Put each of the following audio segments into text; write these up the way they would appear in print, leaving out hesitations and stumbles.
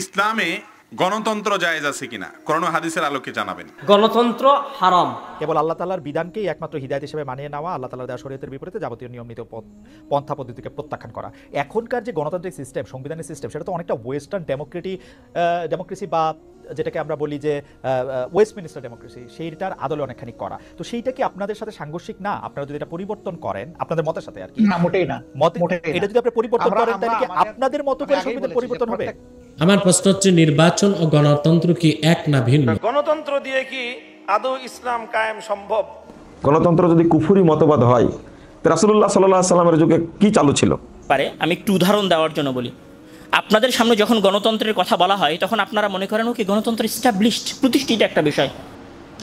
ইসলামে গণতন্ত্র জায়েজ আছে কিনা কোরআন ও হাদিসের আলোকে জানাবেন। গণতন্ত্র হারাম। কেবল আল্লাহ তাআলার বিধানকেই একমাত্র হিদায়াত হিসেবে মানিয়ে নেওয়া, আল্লাহ তাআলার দেওয়া শরীয়তের বিপরীতে যাবতীয় নিয়মিত পন্থা পদ্ধতিকে প্রত্যাখ্যান করা। এখনকার যে গণতান্ত্রিক সিস্টেম, সংবিধানের সিস্টেম, সেটা তো অনেকটা ওয়েস্টার্ন ডেমোক্রেসি বা যেটাকে আমরা বলি যে ওয়েস্টমিনিস্টার ডেমোক্রেসি, সেইটার আদলে অনেকখানি করা। তো সেইটা কি আপনাদের সাথে সাংঘর্ষিক না? আপনারা যদি এটা পরিবর্তন করেন আপনাদের মতের সাথে আর কি? না, মোটেই না। এটা যদি আপনি পরিবর্তন করেন তাহলে কি আপনাদের মতো করে সংবিধান পরিবর্তন হবে? আমার প্রশ্ন হচ্ছে, নির্বাচন ও গণতন্ত্র কি এক না ভিন্ন? গণতন্ত্র দিয়ে কি আদৌ ইসলাম কায়েম সম্ভব? গণতন্ত্র যদি কুফুরি মতবাদ হয়, রাসূলুল্লাহ সাল্লাল্লাহু আলাইহি সাল্লামের যুগে কি চালু ছিল? আমি একটু উদাহরণ দেওয়ার জন্য বলি। আপনাদের সামনে যখন গণতন্ত্রের কথা বলা হয় তখন আপনারা মনে করেন কি গণতন্ত্র এস্টাবলিশড, প্রতিষ্ঠিত একটা বিষয়।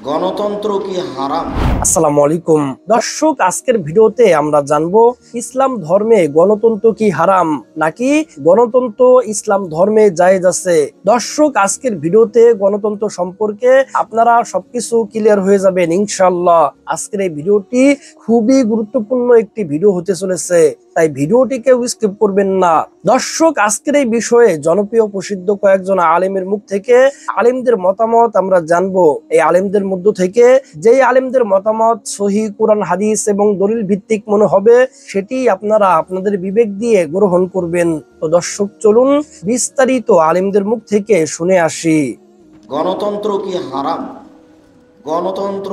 গণতন্ত্র কি হারাম? আসসালামু আলাইকুম দর্শক, আজকের ভিডিওতে আমরা জানবো ইসলাম ধর্মে গণতন্ত্র কি হারাম নাকি গণতন্ত্র ইসলাম ধর্মে জায়েজ আছে। দর্শক, আজকের ভিডিওতে গণতন্ত্র সম্পর্কে আপনারা সবকিছু ক্লিয়ার হয়ে যাবেন ইনশাআল্লাহ। আজকের এই ভিডিওটি খুবই গুরুত্বপূর্ণ একটি ভিডিও হতে চলেছে, তাই ভিডিওটিকে স্কিপ করবেন না। দর্শক, আজকের এই বিষয়ে জনপ্রিয় প্রসিদ্ধ কয়েকজন আলেমের মুখ থেকে আলেমদের মতামত আমরা জানবো। এই আলেমদের মধ্য থেকে যেই আলেমদের মতামত সহিহ কুরআন হাদিস এবং দলিল ভিত্তিক মনে হবে সেটি আপনারা আপনাদের বিবেক দিয়ে গ্রহণ করবেন। তো দর্শক, চলুন বিস্তারিত আলেমদের মুখ থেকে শুনে আসি। গণতন্ত্র কি হারাম? গণতন্ত্র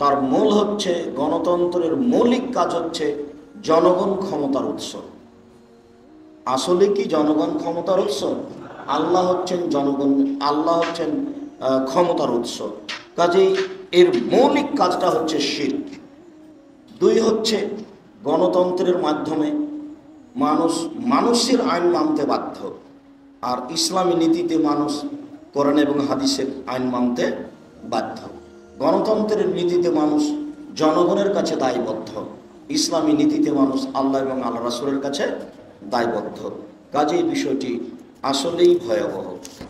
তার মূল হচ্ছে, গণতন্ত্রের মৌলিক কাজ হচ্ছে জনগণ ক্ষমতার উৎস। আসলে কি জনগণ ক্ষমতার উৎস? আল্লাহ হচ্ছেন জনগণ, আল্লাহ হচ্ছেন ক্ষমতার উৎস। কাজেই এর মৌলিক কাজটা হচ্ছে শিরক। দুই হচ্ছে গণতন্ত্রের মাধ্যমে মানুষের আইন মানতে বাধ্য, আর ইসলামী নীতিতে মানুষ কোরআন এবং হাদিসের আইন মানতে বাধ্য। গণতন্ত্রের নীতিতে মানুষ জনগণের কাছে দায়বদ্ধ, ইসলামী নীতিতে মানুষ আল্লাহ এবং আল্লাহ রাসূলের কাছে দায়বদ্ধ। কাজেই বিষয়টি আসলেই ভয়াবহ।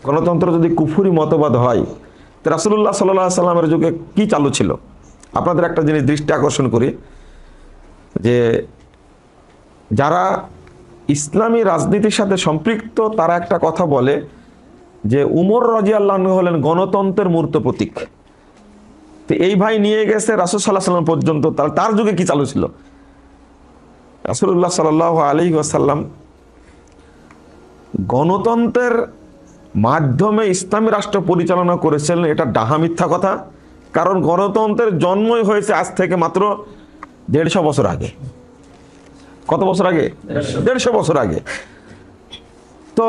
গণতন্ত্র যদি কুফুরি মতবাদ হয়, রাসূলুল্লাহ সাল্লাল্লাহু আলাইহি সাল্লামের যুগে কি চালু ছিল? আপনাদের একটা জিনিস দৃষ্টি আকর্ষণ করি, যে যারা ইসলামী রাজনীতির সাথে সম্পৃক্ত তারা একটা কথা বলে যে উমর রাদিয়াল্লাহু আনহু হলেন গণতন্ত্রের মূর্ত প্রতীক। তো এই ভাই নিয়ে গেছে রাসূল সাল্লাল্লাহু আলাইহি ওয়াসাল্লাম পর্যন্ত। তার যুগে কি চালু ছিল? রাসূলুল্লাহ সাল্লাল্লাহু আলাইহি ওয়াসাল্লাম গণতন্ত্রের মাধ্যমে ইসলামী রাষ্ট্র পরিচালনা করেছিলেন, এটা ডাহা মিথ্যা কথা। কারণ গণতন্ত্রের জন্মই হয়েছে আজ থেকে মাত্র 150 বছর আগে। কত বছর আগে? 150 বছর আগে। তো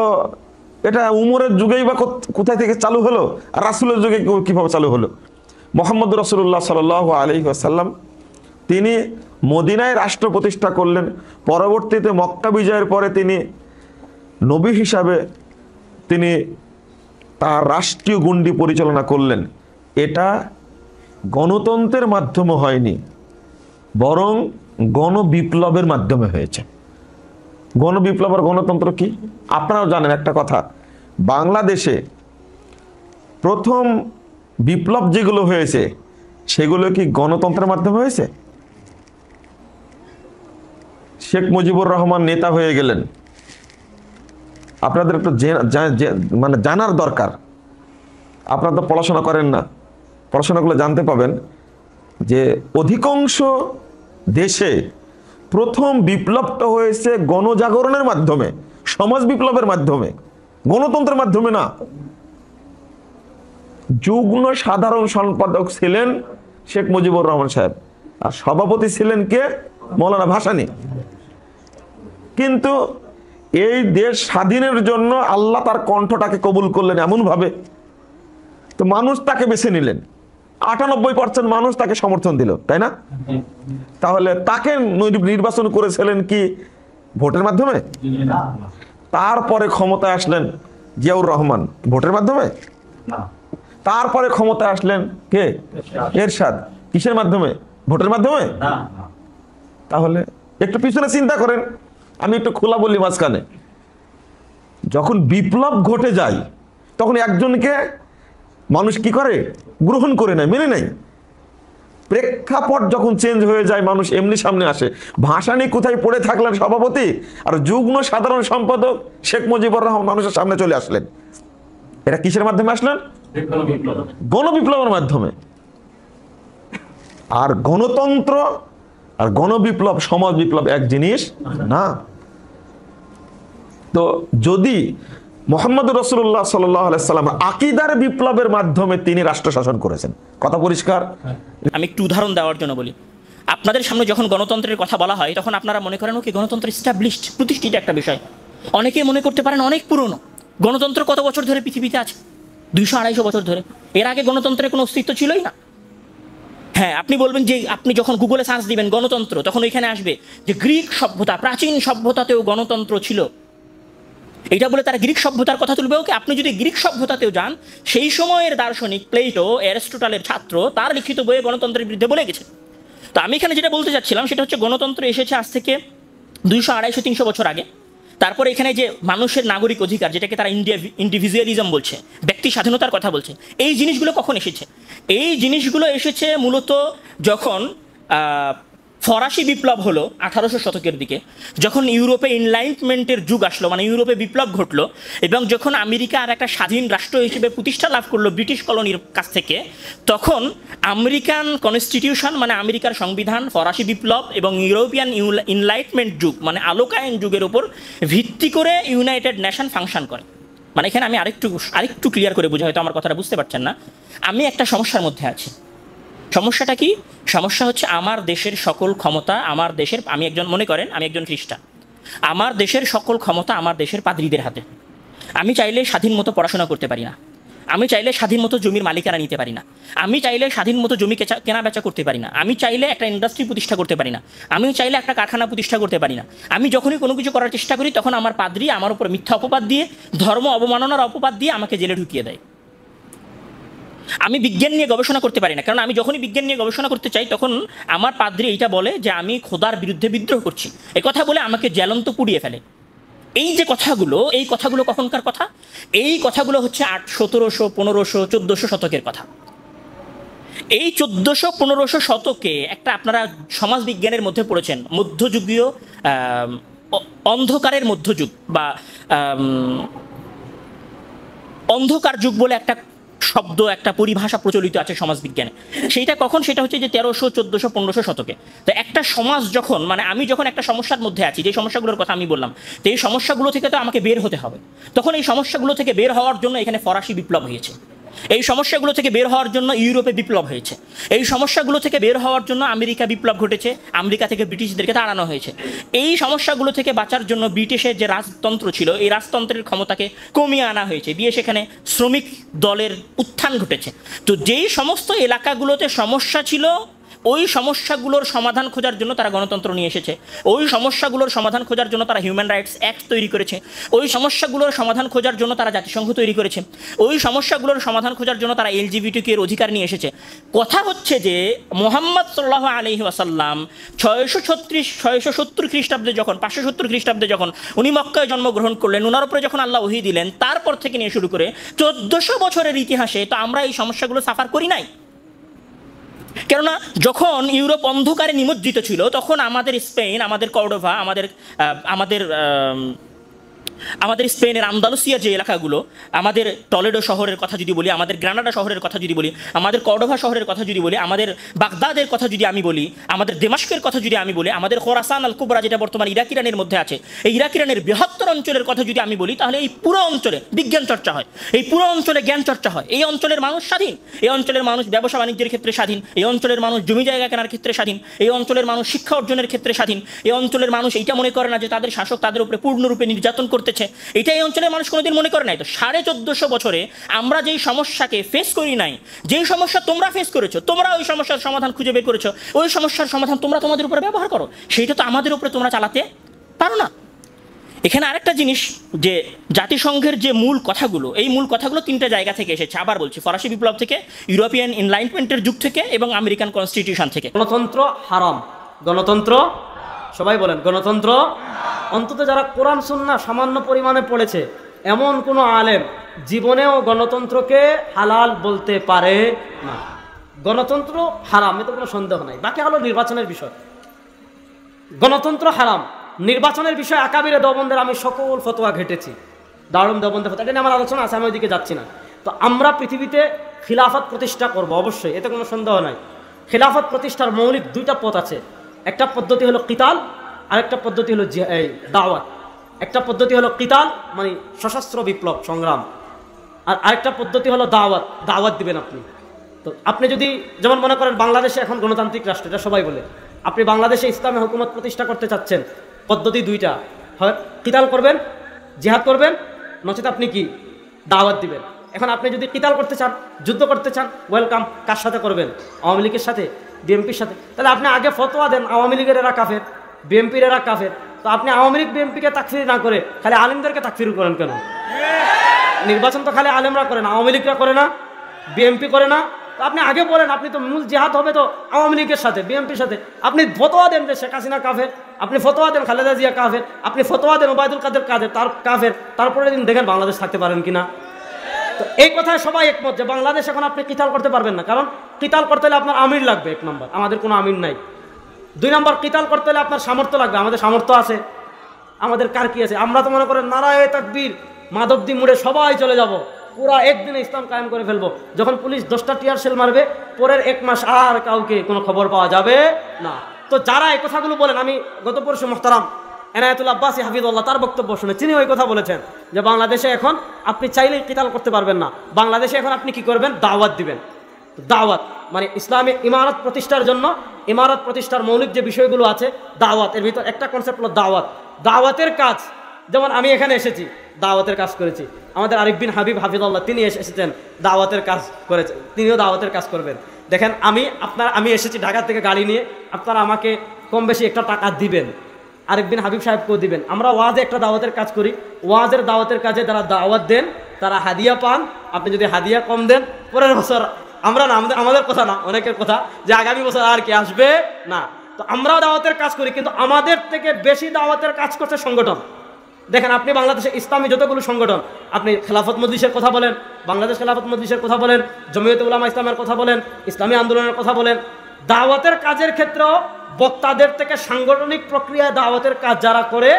এটা উমরের যুগেই বা কোথায় থেকে চালু হলো, আর রাসূলের যুগে কিভাবে চালু হলো? মুহাম্মদ রাসূলুল্লাহ সাল্লাল্লাহু আলাইহি ওয়াসাল্লাম তিনি মদিনায় রাষ্ট্র প্রতিষ্ঠা করলেন। পরবর্তীতে মক্কা বিজয়ের পরে তিনি নবী হিসাবে তিনি তার রাষ্ট্রীয় গণ্ডি পরিচালনা করলেন। এটা গণতন্ত্রের মাধ্যমে হয়নি, বরং গণবিপ্লবের মাধ্যমে হয়েছে। গণবিপ্লব আর গণতন্ত্র কি আপনারাও জানেন। একটা কথা, বাংলাদেশে প্রথম বিপ্লব যেগুলো হয়েছে সেগুলো কি গণতন্ত্রের মাধ্যমে হয়েছে? শেখ মুজিবুর রহমান নেতা হয়ে গেলেন। আপনাদের একটু মানে জানার দরকার, আপনারা তো পড়াশোনা করেন না, পড়াশোনাগুলো জানতে পাবেন যে অধিকাংশ দেশে প্রথম বিপ্লবটা হয়েছে গণজাগরণের মাধ্যমে, সমাজ বিপ্লবের মাধ্যমে, গণতন্ত্রের মাধ্যমে না। যুগ্ম সাধারণ সম্পাদক ছিলেন শেখ মুজিবুর রহমান সাহেব, আর সভাপতি ছিলেন কে? মৌলানা ভাসানী। কিন্তু এই দেশ স্বাধীনের জন্য আল্লাহ তার কণ্ঠটাকে কবুল করলেন এমনভাবে, তো মানুষ তাকে বেছে নিলেন। 98% মানুষ তাকে সমর্থন দিল, তাই না? তাহলে তাকে নির্বাচন করেছিলেন কি ভোটের মাধ্যমে? তারপরে ক্ষমতায় আসলেন জিয়াউর রহমান, ভোটের মাধ্যমে? তারপরে ক্ষমতায় আসলেন কে? এরশাদ, কিসের মাধ্যমে? ভোটের মাধ্যমে? তাহলে একটু পিছনে চিন্তা করেন, আমি একটু খোলা বলি মাঝখানে। যখন বিপ্লব ঘটে যায় তখন একজনকে মানুষ কি করে? গ্রহণ করে নেয়, মেনে নেয়। প্রেক্ষাপট যখন চেঞ্জ হয়ে যায়, মানুষ এমনি সামনে আসে। ভাষা নিয়ে কোথায় পড়ে থাকলেন সভাপতি আর যুগ্ম সাধারণ সম্পাদক শেখ মুজিবুর রহমান মানুষের সামনে চলে আসলেন। এটা কিসের মাধ্যমে আসলেন? গণবিপ্লবের মাধ্যমে। আর গণতন্ত্র আর গণবিপ্লব, সমাজ বিপ্লব এক জিনিস না। তো যদি মুহাম্মদ রাসূলুল্লাহ সাল্লাল্লাহু আলাইহি সাল্লাম আকীদার বিপ্লবের মাধ্যমে তিনি রাষ্ট্র শাসন করেছেন, কথা পরিষ্কার। আমি একটু উদাহরণ দেওয়ার জন্য বলি, আপনাদের সামনে যখন গণতন্ত্রের কথা বলা হয় তখন আপনারা মনে করেন কি গণতন্ত্র এস্টাবলিশড, প্রতিষ্ঠিত একটা বিষয়। অনেকেই মনে করতে পারেন অনেক পুরনো। গণতন্ত্র কত বছর ধরে পৃথিবীতে আছে? 200-250 বছর ধরে। এর আগে গণতন্ত্রের কোনো অস্তিত্ব ছিলই না। হ্যাঁ, আপনি বলবেন যে আপনি যখন গুগলে সার্চ দিবেন গণতন্ত্র, তখন ওইখানে আসবে যে গ্রিক সভ্যতা, প্রাচীন সভ্যতাতেও গণতন্ত্র ছিল। এটা বলে তারা গ্রিক সভ্যতার কথা তুলবে। ওকে, আপনি যদি গ্রিক সভ্যতাতেও যান, সেই সময়ের দার্শনিক প্লেটো, অ্যারিস্টটলের ছাত্র, তার লিখিত বইয়ে গণতন্ত্রের বিরুদ্ধে বলে গেছে। তো আমি এখানে যেটা বলতে চাচ্ছিলাম সেটা হচ্ছে গণতন্ত্র এসেছে আজ থেকে 200-250-300 বছর আগে। তারপরে এখানে যে মানুষের নাগরিক অধিকার, যেটাকে তারা ইন্ডিভিজুয়ালিজম বলছে, ব্যক্তি স্বাধীনতার কথা বলছে, এই জিনিসগুলো কখন এসেছে? এই জিনিসগুলো এসেছে মূলত যখন ফরাসি বিপ্লব হলো 1800 শতকের দিকে, যখন ইউরোপে এনলাইটমেন্টের যুগ আসলো, মানে ইউরোপে বিপ্লব ঘটলো, এবং যখন আমেরিকা আর একটা স্বাধীন রাষ্ট্র হিসেবে প্রতিষ্ঠা লাভ করলো ব্রিটিশ কলোনির কাছ থেকে, তখন আমেরিকান কনস্টিটিউশন মানে আমেরিকার সংবিধান, ফরাসি বিপ্লব এবং ইউরোপিয়ান এনলাইটমেন্ট যুগ মানে আলোকায়ন যুগের উপর ভিত্তি করে ইউনাইটেড নেশন ফাংশন করে। মানে এখানে আমি আরেকটু ক্লিয়ার করে বুঝি, হয়তো আমার কথাটা বুঝতে পারছেন না। আমি একটা সমস্যার মধ্যে আছি। সমস্যাটা কি? সমস্যা হচ্ছে আমার দেশের সকল ক্ষমতা আমার দেশের, আমি একজন, মনে করেন আমি একজন খ্রিস্টান, আমার দেশের সকল ক্ষমতা আমার দেশের পাদ্রীদের হাতে। আমি চাইলে স্বাধীন মতো পড়াশোনা করতে পারি না, আমি চাইলে স্বাধীন মতো জমির মালিকানা নিতে পারি না, আমি চাইলে স্বাধীন মতো জমি কেনা বেচা করতে পারি না, আমি চাইলে একটা ইন্ডাস্ট্রি প্রতিষ্ঠা করতে পারি না, আমি চাইলে একটা কারখানা প্রতিষ্ঠা করতে পারি না। আমি যখনই কোনো কিছু করার চেষ্টা করি তখন আমার পাদ্রী আমার উপর মিথ্যা অপবাদ দিয়ে, ধর্ম অবমাননার অপবাদ দিয়ে আমাকে জেলে ঢুকিয়ে দেয়। আমি বিজ্ঞান নিয়ে গবেষণা করতে পারি না, কারণ আমি যখনই বিজ্ঞান নিয়ে গবেষণা করতে চাই তখন আমার পাদ্রী এইটা বলে যে আমি খোদার বিরুদ্ধে বিদ্রোহ করছি, এই কথা বলে আমাকে জ্বলন্ত পুড়িয়ে ফেলে। এই যে কথাগুলো, এই কথাগুলো কখনকার কথা? এই কথাগুলো হচ্ছে 1700, 1500, 1400 শতকের কথা। এই 1400, 1500 শতকে একটা, আপনারা সমাজ বিজ্ঞানের মধ্যে পড়েছেন, মধ্যযুগীয় অন্ধকারের মধ্যযুগ বা অন্ধকার যুগ বলে একটা শব্দ, একটা পরিভাষা প্রচলিত আছে সমাজবিজ্ঞানে। সেইটা কখন? সেটা হচ্ছে যে 1300, 1400, 1500 শতকে। তো একটা সমাজ যখন, মানে আমি যখন একটা সমস্যার মধ্যে আছি, যে সমস্যাগুলোর কথা আমি বললাম, তো এই সমস্যাগুলো থেকে তো আমাকে বের হতে হবে। তখন এই সমস্যাগুলো থেকে বের হওয়ার জন্য এখানে ফরাসি বিপ্লব হয়েছে, এই সমস্যাগুলো থেকে বের হওয়ার জন্য ইউরোপে বিপ্লব হয়েছে, এই সমস্যাগুলো থেকে বের হওয়ার জন্য আমেরিকা বিপ্লব ঘটেছে, আমেরিকা থেকে ব্রিটিশদেরকে তাড়ানো হয়েছে। এই সমস্যাগুলো থেকে বাঁচার জন্য ব্রিটিশের যে রাজতন্ত্র ছিল, এই রাজতন্ত্রের ক্ষমতাকে কমিয়ে আনা হয়েছে, দিয়ে সেখানে শ্রমিক দলের উত্থান ঘটেছে। তো যেই সমস্ত এলাকাগুলোতে সমস্যা ছিল, ওই সমস্যাগুলোর সমাধান খোঁজার জন্য তারা গণতন্ত্র নিয়ে এসেছে, ওই সমস্যাগুলোর সমাধান খোঁজার জন্য তারা হিউম্যান রাইটস অ্যাক্ট তৈরি করেছে, ওই সমস্যাগুলোর সমাধান খোঁজার জন্য তারা জাতিসংঘ তৈরি করেছে, ওই সমস্যাগুলোর সমাধান খোঁজার জন্য তারা LGBTQ এর অধিকার নিয়ে এসেছে। কথা হচ্ছে যে মুহাম্মদ সাল্লাল্লাহু আলাইহি ওয়াসাল্লাম 670 খ্রিস্টাব্দে যখন, 570 খ্রিস্টাব্দে যখন উনি মক্কায় জন্মগ্রহণ করলেন, ওনার উপরে যখন আল্লাহ ওহী দিলেন, তারপর থেকে নিয়ে শুরু করে 1400 বছরের ইতিহাসে তো আমরা এই সমস্যাগুলো সাফার করি নাই। কেননা যখন ইউরোপ অন্ধকারে নিমজ্জিত ছিল, তখন আমাদের স্পেন, আমাদের কর্ডোভা, আমাদের স্পেনের আন্দালুসিয়া যে এলাকাগুলো, আমাদের টলেডো শহরের কথা যদি বলি, আমাদের গ্রানাডা শহরের কথা যদি বলি, আমাদের কর্ডোভা শহরের কথা যদি বলি, আমাদের বাগদাদের কথা যদি আমি বলি, আমাদের দেমাস্কের কথা যদি আমি বলি, আমাদের খোরাসান আল কুবরা যেটা বর্তমান ইরাক ইরানের মধ্যে আছে, এই ইরাক ইরানের বৃহত্তর অঞ্চলের কথা যদি আমি বলি, তাহলে এই পুরো অঞ্চলে বিজ্ঞান চর্চা হয়, এই পুরো অঞ্চলে জ্ঞান চর্চা হয়। এই অঞ্চলের মানুষ স্বাধীন, এই অঞ্চলের মানুষ ব্যবসা বাণিজ্যের ক্ষেত্রে স্বাধীন, এই অঞ্চলের মানুষ জমি জায়গা কেনার ক্ষেত্রে স্বাধীন, এই অঞ্চলের মানুষ শিক্ষা অর্জনের ক্ষেত্রে স্বাধীন, এই অঞ্চলের মানুষ এইটা মনে করে না যে তাদের শাসক তাদের উপরে পূর্ণরূপে নির্যাতন করতেছে, এটা এই অঞ্চলের মানুষ কোনোদিন মনে করে নাই। তো 1450 বছরে আমরা যেই সমস্যাকে ফেস করি নাই, যেই সমস্যা তোমরা ফেস করেছো, তোমরা ওই সমস্যার সমাধান খুঁজে বের করেছো, ওই সমস্যার সমাধান তোমরা তোমাদের উপরে ব্যবহার করো, সেইটা তো আমাদের উপরে তোমরা চালাতে পারো না। এখানে আরেকটা জিনিস, যে জাতিসংঘের যে মূল কথাগুলো, এই মূল কথাগুলো 3টা জায়গা থেকে এসেছে। আবার বলছি, ফরাসি বিপ্লব থেকে, ইউরোপিয়ান এনলাইটমেন্টের যুগ থেকে এবং আমেরিকান কনস্টিটিউশন থেকে। গণতন্ত্র হারাম, গণতন্ত্র, সবাই বলেন গণতন্ত্র। অন্তত যারা কোরআন সুন্নাহ সামান্য পরিমাণে পড়েছে, এমন কোনো আলেম জীবনেও গণতন্ত্রকে হালাল বলতে পারে না। গণতন্ত্র হারাম, এতে কোনো সন্দেহ নাই। বাকি হলো নির্বাচনের বিষয়। গণতন্ত্র হারাম, নির্বাচনের বিষয়ে আকাবিরে দেওবন্দের আমি সকল ফতোয়া ঘেটেছি, দারুম দেওবন্দের ফতোয়া, এটা নিয়ে আমার আলোচনা আছে, আমি ওইদিকে যাচ্ছি না। তো আমরা পৃথিবীতে খিলাফত প্রতিষ্ঠা করব অবশ্যই, এতে কোনো সন্দেহ নাই। খিলাফত প্রতিষ্ঠার মৌলিক দুইটা পথ আছে, একটা পদ্ধতি হলো কিতাল, আরেকটা পদ্ধতি হলো দাওয়াত। একটা পদ্ধতি হলো কিতাল মানে সশস্ত্র বিপ্লব সংগ্রাম, আর আরেকটা পদ্ধতি হলো দাওয়াত, দাওয়াত দিবেন আপনি। তো আপনি যদি যেমন মনে করেন বাংলাদেশে এখন গণতান্ত্রিক রাষ্ট্র, এটা সবাই বলে, আপনি বাংলাদেশে ইসলামী হুকুমত প্রতিষ্ঠা করতে চাচ্ছেন, পদ্ধতি দুইটা, হয় কিতাল করবেন, জিহাদ করবেন, নচেত আপনি কি দাওয়াত দিবেন। এখন আপনি যদি কিতাল করতে চান, যুদ্ধ করতে চান, ওয়েলকাম। কার সাথে করবেন? আওয়ামী লীগের সাথে, বিএনপির সাথে। তাহলে আপনি আগে ফতোয়া দেন আওয়ামী লীগের এরা কাফের, বিএনপির এরা কাফের। তো আপনি আওয়ামী লীগ বিএনপিকে তাকফির না করে খালি আলেমদেরকে তাকফির করেন কেন? নির্বাচন তো খালি আলেমরা করে না, আওয়ামী লীগরা করে না, বিএনপি করে না। তো আপনি আগে বলেন, আপনি তো মূল জিহাদ হবে তো আওয়ামী লীগের সাথে, বিএনপির সাথে। আপনি ফতোয়া দেন যে শেখ হাসিনা কাফের, আপনি ফতোয়া দেন খালেদা জিয়া কাফের, আপনি ফতোয়া দেন ওবায়দুল কাদের তার কাফের, তারপরে দিন দেখেন বাংলাদেশ থাকতে পারেন কিনা। তো এই কথায় সবাই একমত যে বাংলাদেশ এখন আপনি কিতাল করতে পারবেন না, কারণ কিতাল করতে হলে আপনার আমির লাগবে, 1 নম্বর, আমাদের কোনো আমির নাই। 2 নম্বর, কিতাল করতে হলে আপনার সামর্থ্য লাগবে, আমাদের সামর্থ্য আছে। আমাদের কার কি আছে? আমরা তো মনে করেন নারায়ে তাকবীর, মাধবদী মুড়ে সবাই চলে যাব, পুরা একদিনে ইসলাম কায়েম করে ফেলবো। যখন পুলিশ 10টা টিয়ার সেল মারবে, পরের 1 মাস আর কাউকে কোনো খবর পাওয়া যাবে না। তো যারা এই কথাগুলো বলেন, আমি গত পরশু মুহতারাম এনায়েতুল আব্বাসী হাফিজুল্লাহ তার বক্তব্য শুনে তিনি ওই কথা বলেছেন যে বাংলাদেশে এখন আপনি চাইলেই কিতাল করতে পারবেন না, বাংলাদেশে এখন আপনি কি করবেন? দাওয়াত দিবেন। দাওয়াত মানে ইসলামী ইমারত প্রতিষ্ঠার জন্য, ইমারত প্রতিষ্ঠার মৌলিক যে বিষয়গুলো আছে, দাওয়াত, এর ভিতর একটা কনসেপ্ট হলো দাওয়াত। দাওয়াতের কাজ, যেমন আমি এখানে এসেছি, দাওয়াতের কাজ করেছি। আমাদের আরিফ বিন হাবিব হাফিজুল্লাহ তিনি এসেছেন, দাওয়াতের কাজ করেছেন, তিনিও দাওয়াতের কাজ করবেন। দেখেন আমি এসেছি ঢাকা থেকে গাড়ি নিয়ে, আপনারা আমাকে কম বেশি একটা টাকা দিবেন, আরিফ বিন হাবিব সাহেবকেও দিবেন। আমরা ওয়াজে একটা দাওয়াতের কাজ করি, ওয়াজের দাওয়াতের কাজে যারা দাওয়াত দেন তারা হাদিয়া পান। আপনি যদি হাদিয়া কম দেন, পরের বছর আমরা না, আমাদের কথা না, অনেকের কথা, যে আগামী বছর আর কি আসবে না। তো আমরাও দাওয়াতের কাজ করি, কিন্তু আমাদের থেকে বেশি দাওয়াতের কাজ করছে সংগঠন। দেখেন আপনি বাংলাদেশে ইসলামী যতগুলো সংগঠন, আপনি খেলাফত মজলিসের কথা বলেন, বাংলাদেশ খেলাফত মজলিসের কথা বলেন, জমিয়তে উলামা ইসলামের কথা বলেন, ইসলামী আন্দোলনের কথা বলেন, দাওয়াতের কাজের ক্ষেত্রেও বক্তাদের থেকে সাংগঠনিক প্রক্রিয়ায় দাওয়াতের কাজ যারা করে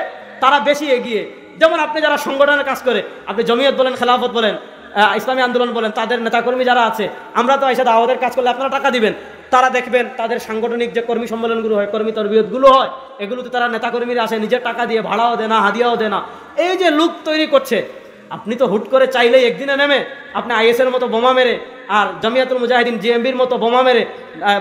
তারা বেশি এগিয়ে। যেমন আপনি যারা সংগঠনের কাজ করে, আপনি জমিয়ত বলেন, খেলাফত বলেন, ইসলামী আন্দোলন বলেন, তাদের নেতাকর্মী যারা আছে, আমরা তো এসে দাওয়াতের কাজ করলে আপনারা টাকা দিবেন, তারা দেখবেন তাদের সাংগঠনিক যে কর্মী সম্মেলনগুলো হয়, কর্মী তরবিয়তগুলো হয়, এগুলোতে তারা নেতাকর্মীরা আসে, নিজের টাকা দিয়ে ভাড়াও দেয় না, হাদিয়াও দেয় না। এই যে লুক তৈরি করছে, আপনি তো হুট করে চাইলেই একদিনে নেমে আপনি আইএসের মতো বোমা মেরে আর জামিয়াতুল মুজাহিদিন জিএমবির মতো বোমা মেরে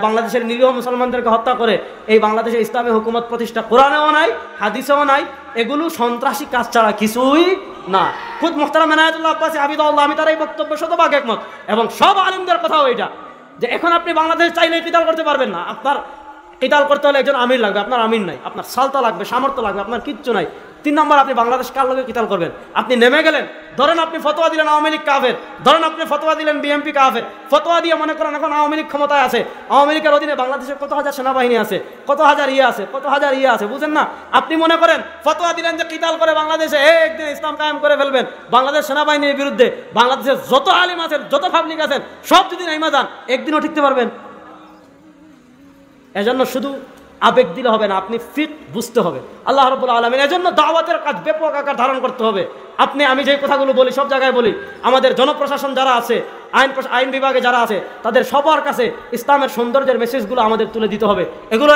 বাংলাদেশের নিরীহ মুসলমানদেরকে হত্যা করে এই বাংলাদেশে ইসলামী হুকুমত প্রতিষ্ঠা কোরআনেও নাই, হাদিসেও নাই। এগুলো সন্ত্রাসী কাজ ছাড়া কিছুই না। খুদ মুহতারাম এনায়েতুল্লাহ আব্বাসী হাফিজাহুল্লাহ, আমি তার এই বক্তব্য শতভাগ একমত, এবং সব আলেমদের কথাও এটা, যে এখন আপনি বাংলাদেশ চাইলে কিতাল করতে পারবেন না। আপনার কিতাল করতে হলে একজন আমির লাগবে, আপনার আমির নাই, আপনার সালতা লাগবে, সামর্থ্য লাগবে, আপনার কিচ্ছু নাই। 3 নম্বর, আপনি বাংলাদেশ কার লগে কিতাল করবেন? আপনি নেমে গেলেন, ধরেন আপনি ফতোয়া দিলেন আওয়ামী লীগ কাফের, ধরেন আপনি ফতোয়া দিলেন বিএনপি কাফের, ফতোয়া দিয়ে মনে করেন এখন আওয়ামী লীগ ক্ষমতায় আছে, আওয়ামী লীগের অধীনে বাংলাদেশের কত হাজার সেনাবাহিনী আছে, কত হাজার ইয়ে আছে, বুঝেন না? আপনি মনে করেন ফতোয়া দিলেন যে কিতাল করে বাংলাদেশে একদিন ইসলাম কায়েম করে ফেলবেন, বাংলাদেশ সেনাবাহিনীর বিরুদ্ধে বাংলাদেশের যত আলিম আছেন, যত পাবলিক আছেন, সব যদি নাইমা যান, একদিনও টিকতে পারবেন? এজন্য শুধু আবেগ দিলে হবে না, আপনি ফিক বুঝতে হবে। আল্লাহ রাব্বুল আলামিন এজন্য দাওয়াতের কাজ ব্যাপক আকার ধারণ করতে হবে। আমি যে কথাগুলো বলি সব জায়গায় বলি, আমাদের জনপ্রশাসন যারা আছে, আইন বিভাগে যারা আছে, তাদের সবার কাছে ইসলামের সৌন্দর্যের মেসেজগুলো আমাদের তুলে দিতে হবে। এগুলো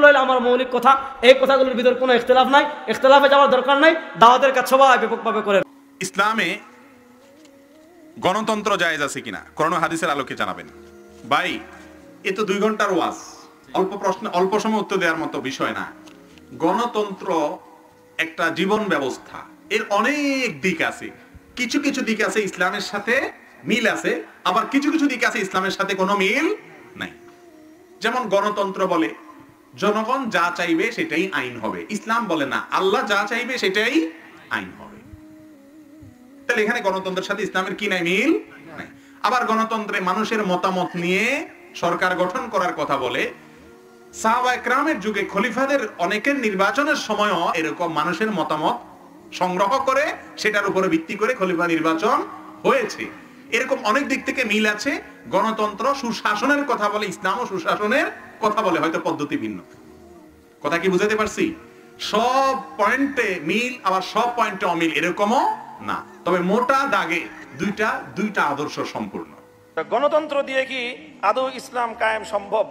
হলো আমার মৌলিক কথা। এই কথাগুলোর ভিতর কোনো ইখতিলাফ নাই, ইখতিলাফে যাওয়ার দরকার নাই। দাওয়াতের কাজ সবাই ব্যাপকভাবে করেন। ইসলামে গণতন্ত্র জায়েজ আছে কিনা কোরআন হাদিসের আলোকে জানাবেন। ভাই, এ তো 2 ঘন্টার ওয়াজ, অল্প সময় উত্তর দেওয়ার মতো বিষয় না। গণতন্ত্র একটা জীবন ব্যবস্থা, এর অনেক দিক আছে। কিছু কিছু দিক আছে ইসলামের সাথে মিল আছে, আবার কিছু কিছু দিক আছে ইসলামের সাথে কোনো মিল নাই। যেমন গণতন্ত্র বলে জনগণ যা চাইবে সেটাই আইন হবে, ইসলাম বলে না, আল্লাহ যা চাইবে সেটাই আইন হবে। তাহলে এখানে গণতন্ত্রের সাথে ইসলামের কি নাই? মিল নাই। আবার গণতন্ত্রে মানুষের মতামত নিয়ে সরকার গঠন করার কথা বলে। সাহাবা একরামের যুগে খলিফাদের অনেকের নির্বাচনের সময়ও এরকম মানুষের মতামত সংগ্রহ করে সেটার উপরে ভিত্তি করে খলিফা নির্বাচন হয়েছে। এরকম অনেক দিক থেকে মিল আছে। গণতন্ত্র সুশাসনের কথা বলে, ইসলামও সুশাসনের কথা বলে, হয়তো পদ্ধতি ভিন্ন। কথা কি বুঝাতে পারছি? সব পয়েন্টে মিল, আবার সব পয়েন্টে অমিল এরকমও না, তবে মোটা দাগে দুইটা আদর্শ সম্পূর্ণ। গণতন্ত্র দিয়ে কি আদৌ ইসলাম কায়েম সম্ভব,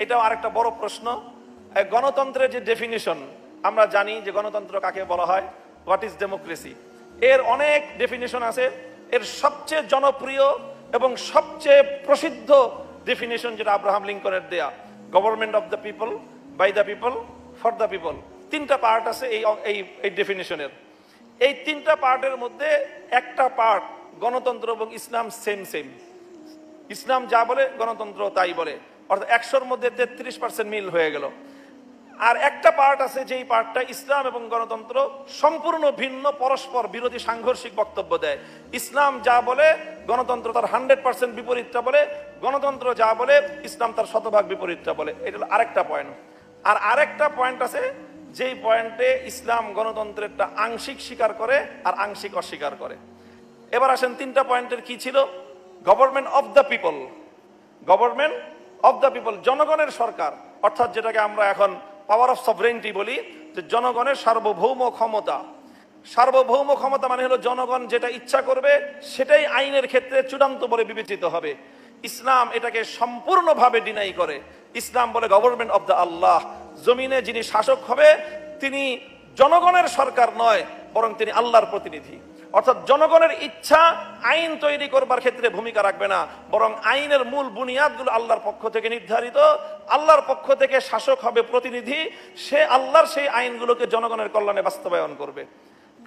এটাও আরেকটা বড় প্রশ্ন। গণতন্ত্রের যে ডেফিনিশন, আমরা জানি যে গণতন্ত্র কাকে বলা হয়, হোয়াট ইজ ডেমোক্রেসি। এর অনেক ডেফিনিশন আছে। এর সবচেয়ে জনপ্রিয় এবং সবচেয়ে প্রসিদ্ধ ডেফিনিশন যেটা আব্রাহাম লিঙ্কনের দেয়া, government of the people, by the people, for the people. তিনটা পার্ট আছে এই ডেফিনিশনের। এই তিনটা পার্টের মধ্যে একটা পার্ট গণতন্ত্র এবং ইসলাম সেম। ইসলাম যা বলে গণতন্ত্র তাই বলে, অর্থাৎ 100-র মধ্যে 33% মিল হয়ে গেল। আর একটা পার্ট আছে যেই পার্টটা ইসলাম এবং গণতন্ত্র সম্পূর্ণ ভিন্ন, পরস্পর বিরোধী, সাংঘর্ষিক বক্তব্য দেয়। ইসলাম যা বলে গণতন্ত্র তার 100% বিপরীতটা বলে, গণতন্ত্র যা বলে ইসলাম তার 100% বিপরীতটা বলে। এটা হলো আরেকটা পয়েন্ট। আর আরেকটা পয়েন্ট আছে যেই পয়েন্টে ইসলাম গণতন্ত্রেরটা আংশিক স্বীকার করে আর আংশিক অস্বীকার করে। এবার আসেন তিনটা পয়েন্টের কি ছিল। Government of the people, government of the people, জনগণের সরকার, অর্থাৎ যেটাকে আমরা এখন পাওয়ার অফ সভরেনিটি বলি, যে জনগণের সার্বভৌম ক্ষমতা। সার্বভৌম ক্ষমতা মানে হলো জনগণ যেটা ইচ্ছা করবে সেটাই আইনের ক্ষেত্রে চূড়ান্ত বলে বিবেচিত হবে। ইসলাম এটাকে সম্পূর্ণভাবে ডিনাই করে। ইসলাম বলে গভর্নমেন্ট অফ দ্য আল্লাহ, জমিনে যিনি শাসক হবে তিনি জনগণের সরকার নয়, বরং তিনি আল্লাহর প্রতিনিধি। অর্থাৎ জনগণের ইচ্ছা আইন তৈরি করবার ক্ষেত্রে ভূমিকা রাখবে না, বরং আইনের মূল বুনিয়াদগুলো আল্লাহর পক্ষ থেকে নির্ধারিত। আল্লাহর পক্ষ থেকে শাসক হবে প্রতিনিধি, সে আল্লাহর সেই আইনগুলোকে জনগণের কল্যাণে বাস্তবায়ন করবে।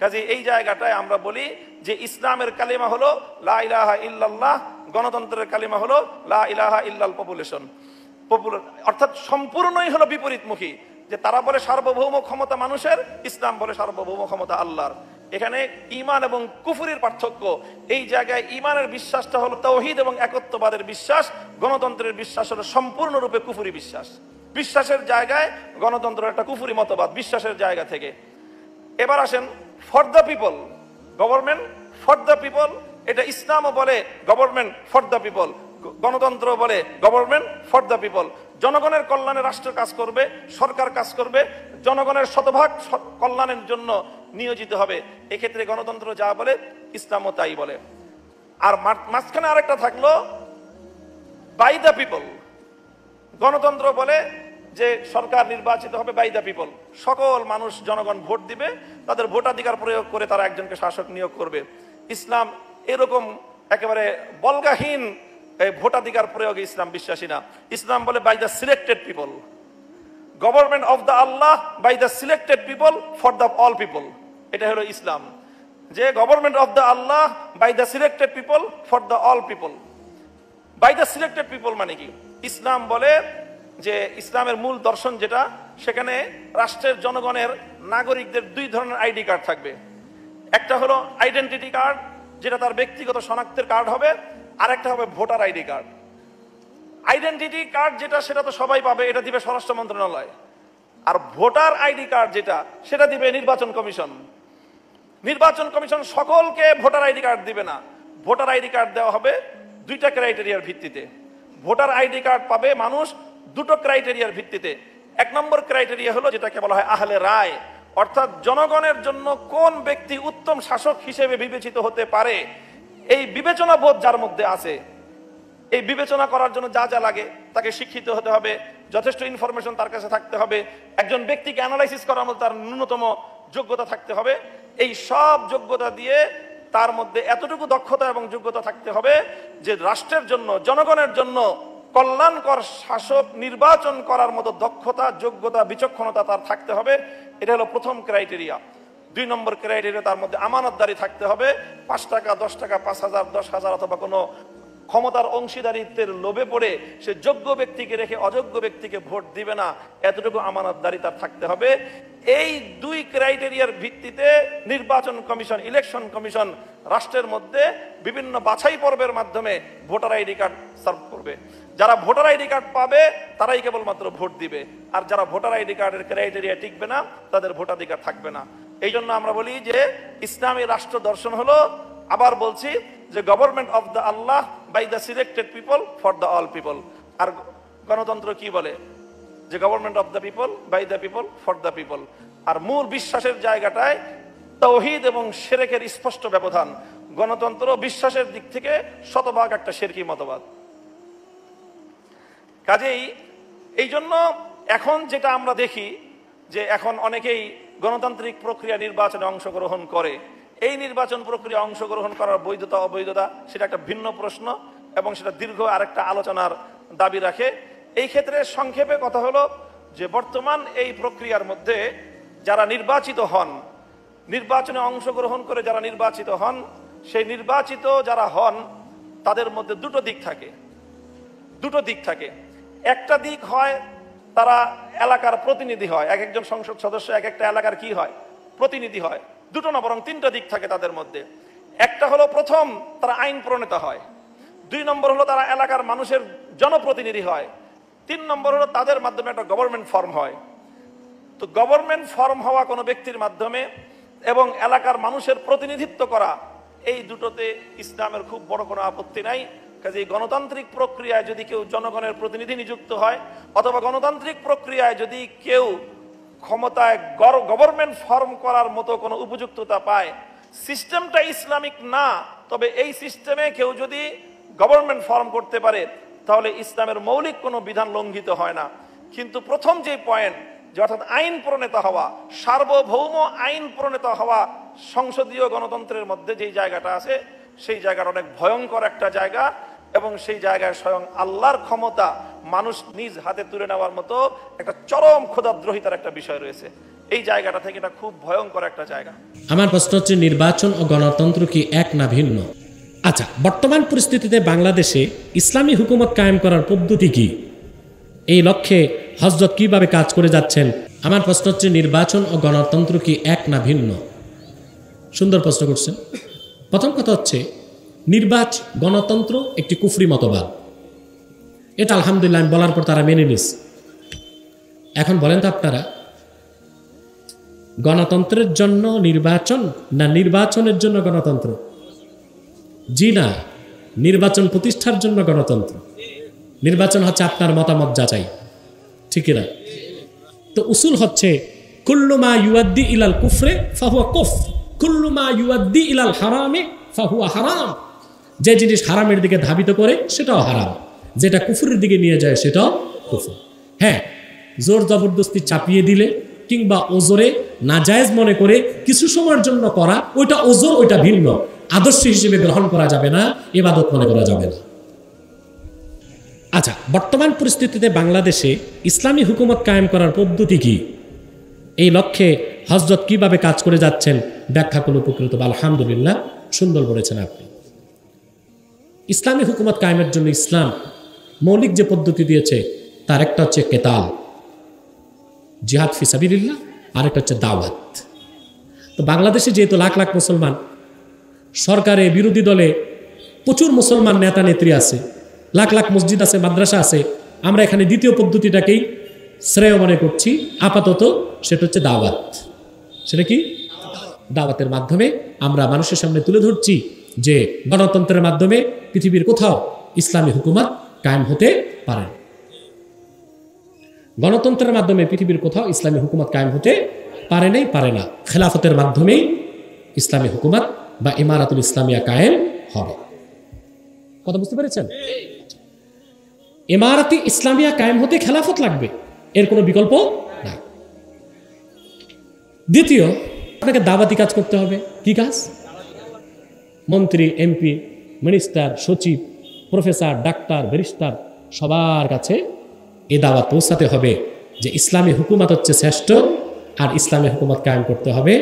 কাজে এই জায়গাটায় আমরা বলি যে ইসলামের কালিমা হলো লা ইলাহা ইল্লাল্লাহ, গণতন্ত্রের কালিমা হলো লা ইলাহা ইল্লাল পপুলেশন। অর্থাৎ সম্পূর্ণই হলো বিপরীতমুখী। যে তারা বলে সার্বভৌম ক্ষমতা মানুষের, ইসলাম বলে সার্বভৌম ক্ষমতা আল্লাহর। এখানে ঈমান এবং কুফরির পার্থক্য। এই জায়গায় ঈমানের বিশ্বাসটা হলো তাওহীদ এবং একত্ববাদের বিশ্বাস, গণতন্ত্রের বিশ্বাস হলো সম্পূর্ণরূপে কুফরি বিশ্বাস। বিশ্বাসের জায়গায় গণতন্ত্র একটা কুফরি মতবাদ, বিশ্বাসের জায়গা থেকে। এবার আসেন for the people, government for the people. এটা ইসলামও বলে গভর্নমেন্ট ফর দ্য পিপল, গণতন্ত্র বলে গভর্নমেন্ট ফর দ্য পিপল। জনগণের কল্যাণে রাষ্ট্র কাজ করবে, সরকার কাজ করবে, জনগণের শতভাগ কল্যাণের জন্য নিয়োজিত হবে। এক্ষেত্রে গণতন্ত্র যা বলে ইসলামও তাই বলে। আর মাঝখানে আরেকটা থাকলো বাই দ্য পিপল। গণতন্ত্র বলে যে সরকার নির্বাচিত হবে বাই দ্য পিপল, সকল মানুষ, জনগণ ভোট দিবে, তাদের ভোটাধিকার প্রয়োগ করে তারা একজনকে শাসক নিয়োগ করবে। ইসলাম এরকম একেবারে বলগাহীন ভোটাধিকার প্রয়োগে ইসলাম বিশ্বাসী না। ইসলাম বলে by the selected people, government of the আল্লাহ by the selected people for the all people. এটা হলো ইসলাম, যে গভর্নমেন্ট অফ দ্য আল্লাহ by the selected people for the all people. By the selected people মানে কি? ইসলাম বলে যে ইসলামের মূল দর্শন যেটা, সেখানে রাষ্ট্রের জনগণের, নাগরিকদের দুই ধরনের আইডি কার্ড থাকবে। একটা হলো আইডেন্টিটি কার্ড, যেটা তার ব্যক্তিগত শনাক্তের কার্ড হবে, আর একটা হবে voter ID card. Identity card যেটা, সেটা তো সবাই পাবে, এটা দিবে স্বরাষ্ট্র মন্ত্রণালয়। আর ভোটার আইডি কার্ড যেটা, সেটা দিবে নির্বাচন কমিশন। নির্বাচন কমিশন সকলকে ভোটার আইডি কার্ড দিবে না। ভোটার আইডি কার্ড দেওয়া হবে দুইটা ক্রাইটেরিয়ার ভিত্তিতে। ভোটার আইডি কার্ড পাবে মানুষ দুটো ক্রাইটেরিয়ার ভিত্তিতে। এক নম্বর ক্রাইটেরিয়া হলো যেটাকে বলা হয় আহলে রায়, অর্থাৎ জনগণের জন্য কোন ব্যক্তি উত্তম শাসক হিসেবে বিবেচিত হতে পারে, এই বিবেচনা বোধ যার মধ্যে আছে। এই বিবেচনা করার জন্য যা যা লাগে, তাকে শিক্ষিত হতে হবে, যথেষ্ট ইনফরমেশন তার কাছে থাকতে হবে, একজন ব্যক্তিকে অ্যানালাইসিস করার মতো তার ন্যূনতম যোগ্যতা থাকতে হবে। এই সব যোগ্যতা দিয়ে তার মধ্যে এতটুকু দক্ষতা এবং যোগ্যতা থাকতে হবে যে রাষ্ট্রের জন্য, জনগণের জন্য কল্যাণকর শাসক নির্বাচন করার মতো দক্ষতা, যোগ্যতা, বিচক্ষণতা তার থাকতে হবে। এটা হলো প্রথম ক্রাইটেরিয়া। দুই নম্বর ক্রাইটেরিয়া, তার মধ্যে আমানতদারি থাকতে হবে। 5 টাকা, 10 টাকা, 5,000, 10,000 অথবা কোনো ক্ষমতার অংশীদারিত্বের লোভে পড়ে সে যোগ্য ব্যক্তিকে রেখে অযোগ্য ব্যক্তিকে ভোট দিবে না, এতটুকু আমানতদারি তার থাকতে হবে। এই দুই ক্রাইটেরিয়ার ভিত্তিতে নির্বাচন কমিশন, ইলেকশন কমিশন রাষ্ট্রের মধ্যে বিভিন্ন বাছাই পর্বের মাধ্যমে ভোটার আইডি কার্ড সার্ভ করবে। যারা ভোটার আইডি কার্ড পাবে তারাই কেবলমাত্র ভোট দিবে, আর যারা ভোটার আইডি কার্ডের ক্রাইটেরিয়া টিকবে না তাদের ভোটাধিকার থাকবে না। এই জন্য আমরা বলি যে ইসলামী রাষ্ট্র দর্শন হলো, আবার বলছি, যে গভর্নমেন্ট অফ দ্য আল্লাহ by the selected people for the all people. আর গণতন্ত্র কি বলে? যে government of the people by the people for the people. আর মূল বিশ্বাসের জায়গাটায় তাওহীদ এবং শিরকের স্পষ্ট ব্যবধান। গণতন্ত্র বিশ্বাসের দিক থেকে শতভাগ একটা শিরকি মতবাদ। কাজেই এই জন্য এখন যেটা আমরা দেখি যে এখন অনেকেই গণতান্ত্রিক প্রক্রিয়া নির্বাচনে অংশগ্রহণ করে, এই নির্বাচন প্রক্রিয়া অংশগ্রহণ করার বৈধতা অবৈধতা সেটা একটা ভিন্ন প্রশ্ন এবং সেটা দীর্ঘ আরেকটা আলোচনার দাবি রাখে। এই ক্ষেত্রে সংক্ষেপে কথা হলো যে বর্তমান এই প্রক্রিয়ার মধ্যে যারা নির্বাচিত হন, নির্বাচনে অংশগ্রহণ করে যারা নির্বাচিত হন, সেই নির্বাচিত যারা হন তাদের মধ্যে দুটো দিক থাকে। একটা দিক হয় তারা এলাকার প্রতিনিধি হয়, এক একজন সংসদ সদস্য এক একটা এলাকার কি হয়? প্রতিনিধি হয়। দুটো না বরং তিনটা দিক থাকে তাদের মধ্যে। একটা হলো প্রথম তারা আইন প্রণেতা হয়, 2 নম্বর হলো তারা এলাকার মানুষের জনপ্রতিনিধি হয়, 3 নম্বর হলো তাদের মাধ্যমে একটা গভর্নমেন্ট ফর্ম হয়। তো গভর্নমেন্ট ফর্ম হওয়া কোনো ব্যক্তির মাধ্যমে এবং এলাকার মানুষের প্রতিনিধিত্ব করা, এই দুটোতে ইসলামের খুব বড় কোনো আপত্তি নাই। কাজে এই গণতান্ত্রিক প্রক্রিয়ায় যদি কেউ জনগণের প্রতিনিধি নিযুক্ত হয় অথবা গণতান্ত্রিক প্রক্রিয়ায় যদি কেউ ক্ষমতায় গভর্নমেন্ট ফর্ম করার মতো কোনো উপযুক্ততা পায়, সিস্টেমটা ইসলামিক না, তবে এই সিস্টেমে কেউ যদি গভর্নমেন্ট ফর্ম করতে পারে তাহলে ইসলামের মৌলিক কোনো বিধান লঙ্ঘিত হয় না। কিন্তু প্রথম যে পয়েন্ট, যে অর্থাৎ আইন প্রণেতা হওয়া, সার্বভৌম আইন প্রণেতা হওয়া, সংসদীয় গণতন্ত্রের মধ্যে যেই জায়গাটা আছে সেই জায়গাটা অনেক ভয়ঙ্কর একটা জায়গা এবং সেই জায়গায় স্বয়ং আল্লাহর ক্ষমতা মানুষ নিজ হাতে তুলে নেওয়ার মতো একটা চরম ক্ষুধাদ্রোহিতার একটা বিষয় রয়েছে। এই জায়গাটা থেকে এটা খুব ভয়ঙ্কর একটা জায়গা। আমার প্রশ্ন হচ্ছে, নির্বাচন ও গণতন্ত্র কি এক না ভিন্ন? আচ্ছা, বর্তমান পরিস্থিতিতে বাংলাদেশে ইসলামী হুকুমত কায়েম করার পদ্ধতি কি? এই লক্ষ্যে হযরত কিভাবে কাজ করে যাচ্ছেন? আমার প্রশ্ন হচ্ছে, নির্বাচন ও গণতন্ত্র কি এক না ভিন্ন? সুন্দর প্রশ্ন করছেন। প্রথম কথা হচ্ছে, গণতন্ত্র একটি কুফরি মতবাদ। এটা আলহামদুলিল্লাহ আমি বলার পর তারা মেনে নিস। এখন বলেন তো আপনারা, গণতন্ত্রের জন্য নির্বাচন না নির্বাচনের জন্য গণতন্ত্র? জি না, নির্বাচন প্রতিষ্ঠার জন্য গণতন্ত্র। নির্বাচন হচ্ছে আপনার মতামত যাচাই, ঠিক না? তো উসুল হচ্ছে কুল্লু মা ইউআদ্দি ইলাল কুফরে ফাহুয়া কুফর, কুল্লু মা ইউআদ্দি ইলাল হারামে ফাহুয়া হারাম। যে জিনিস হারামের দিকে ধাবিত করে সেটাও হারাম, যেটা কুফরের দিকে নিয়ে যায় সেটাও কুফর। হ্যাঁ, জোর জবরদস্তি চাপিয়ে দিলে কিংবা ওজোরে নাজায়েজ মনে করে কিছু সময়ের জন্য করা, ওইটা ওজোর, ওইটা ভিন্ন। আদর্শ হিসেবে গ্রহণ করা যাবে না, ইবাদত মনে করা যাবে না। আচ্ছা, বর্তমান পরিস্থিতিতে বাংলাদেশে ইসলামী হুকুমত কায়েম করার পদ্ধতি কি? এই লক্ষ্যে হযরত কিভাবে কাজ করে যাচ্ছেন ব্যাখ্যা করলে উপকৃত। আলহামদুলিল্লাহ, সুন্দর বলেছেন আপনি। ইসলামী হুকুমত কায়েমের জন্য ইসলাম মৌলিক যে পদ্ধতি দিয়েছে তার একটা হচ্ছে কেতাল, জিহাদ ফি সাবিলিল্লাহ, আর একটা হচ্ছে দাওয়াত। তো বাংলাদেশে যেহেতু লাখ লাখ মুসলমান, সরকারে বিরোধী দলে প্রচুর মুসলমান নেতা নেত্রী আছে, লাখ লাখ মসজিদ আছে, মাদ্রাসা আছে, আমরা এখানে দ্বিতীয় পদ্ধতিটাকেই শ্রেয় মনে করছি আপাতত। সেটা হচ্ছে দাওয়াত। সেটা কি? দাওয়াতের মাধ্যমে আমরা মানুষের সামনে তুলে ধরছি যে গণতন্ত্রের মাধ্যমে পৃথিবীর কোথাও ইসলামী হুকুমত কায়েম হতে পারে। গণতন্ত্রের মাধ্যমে পৃথিবীর কোথাও ইসলামী হুকুমত কায়েম হতে পারে নাই, পারে না। খেলাফতের মাধ্যমেই ইসলামী হুকুমত বা ইমারাতুল ইসলামিয়া কায়েম হবে। কথা বুঝতে পেরেছেন? ইমারাতি ইসলামিয়া কায়েম হতে খেলাফত লাগবে, এর কোনো বিকল্প নাই। দ্বিতীয়, আপনাকে দাওয়াতি কাজ করতে হবে। কি কাজ? মন্ত্রী, এমপি, মিনিস্টার, সচিব, প্রফেসর, ডাক্তার, ব্যারিস্টার সবার কাছে এ দাওয়াত পৌঁছাতে হবে যে ইসলামী হুকুমত হচ্ছে শ্রেষ্ঠ, আর ইসলামী হুকুমত কায়েম করতে হবে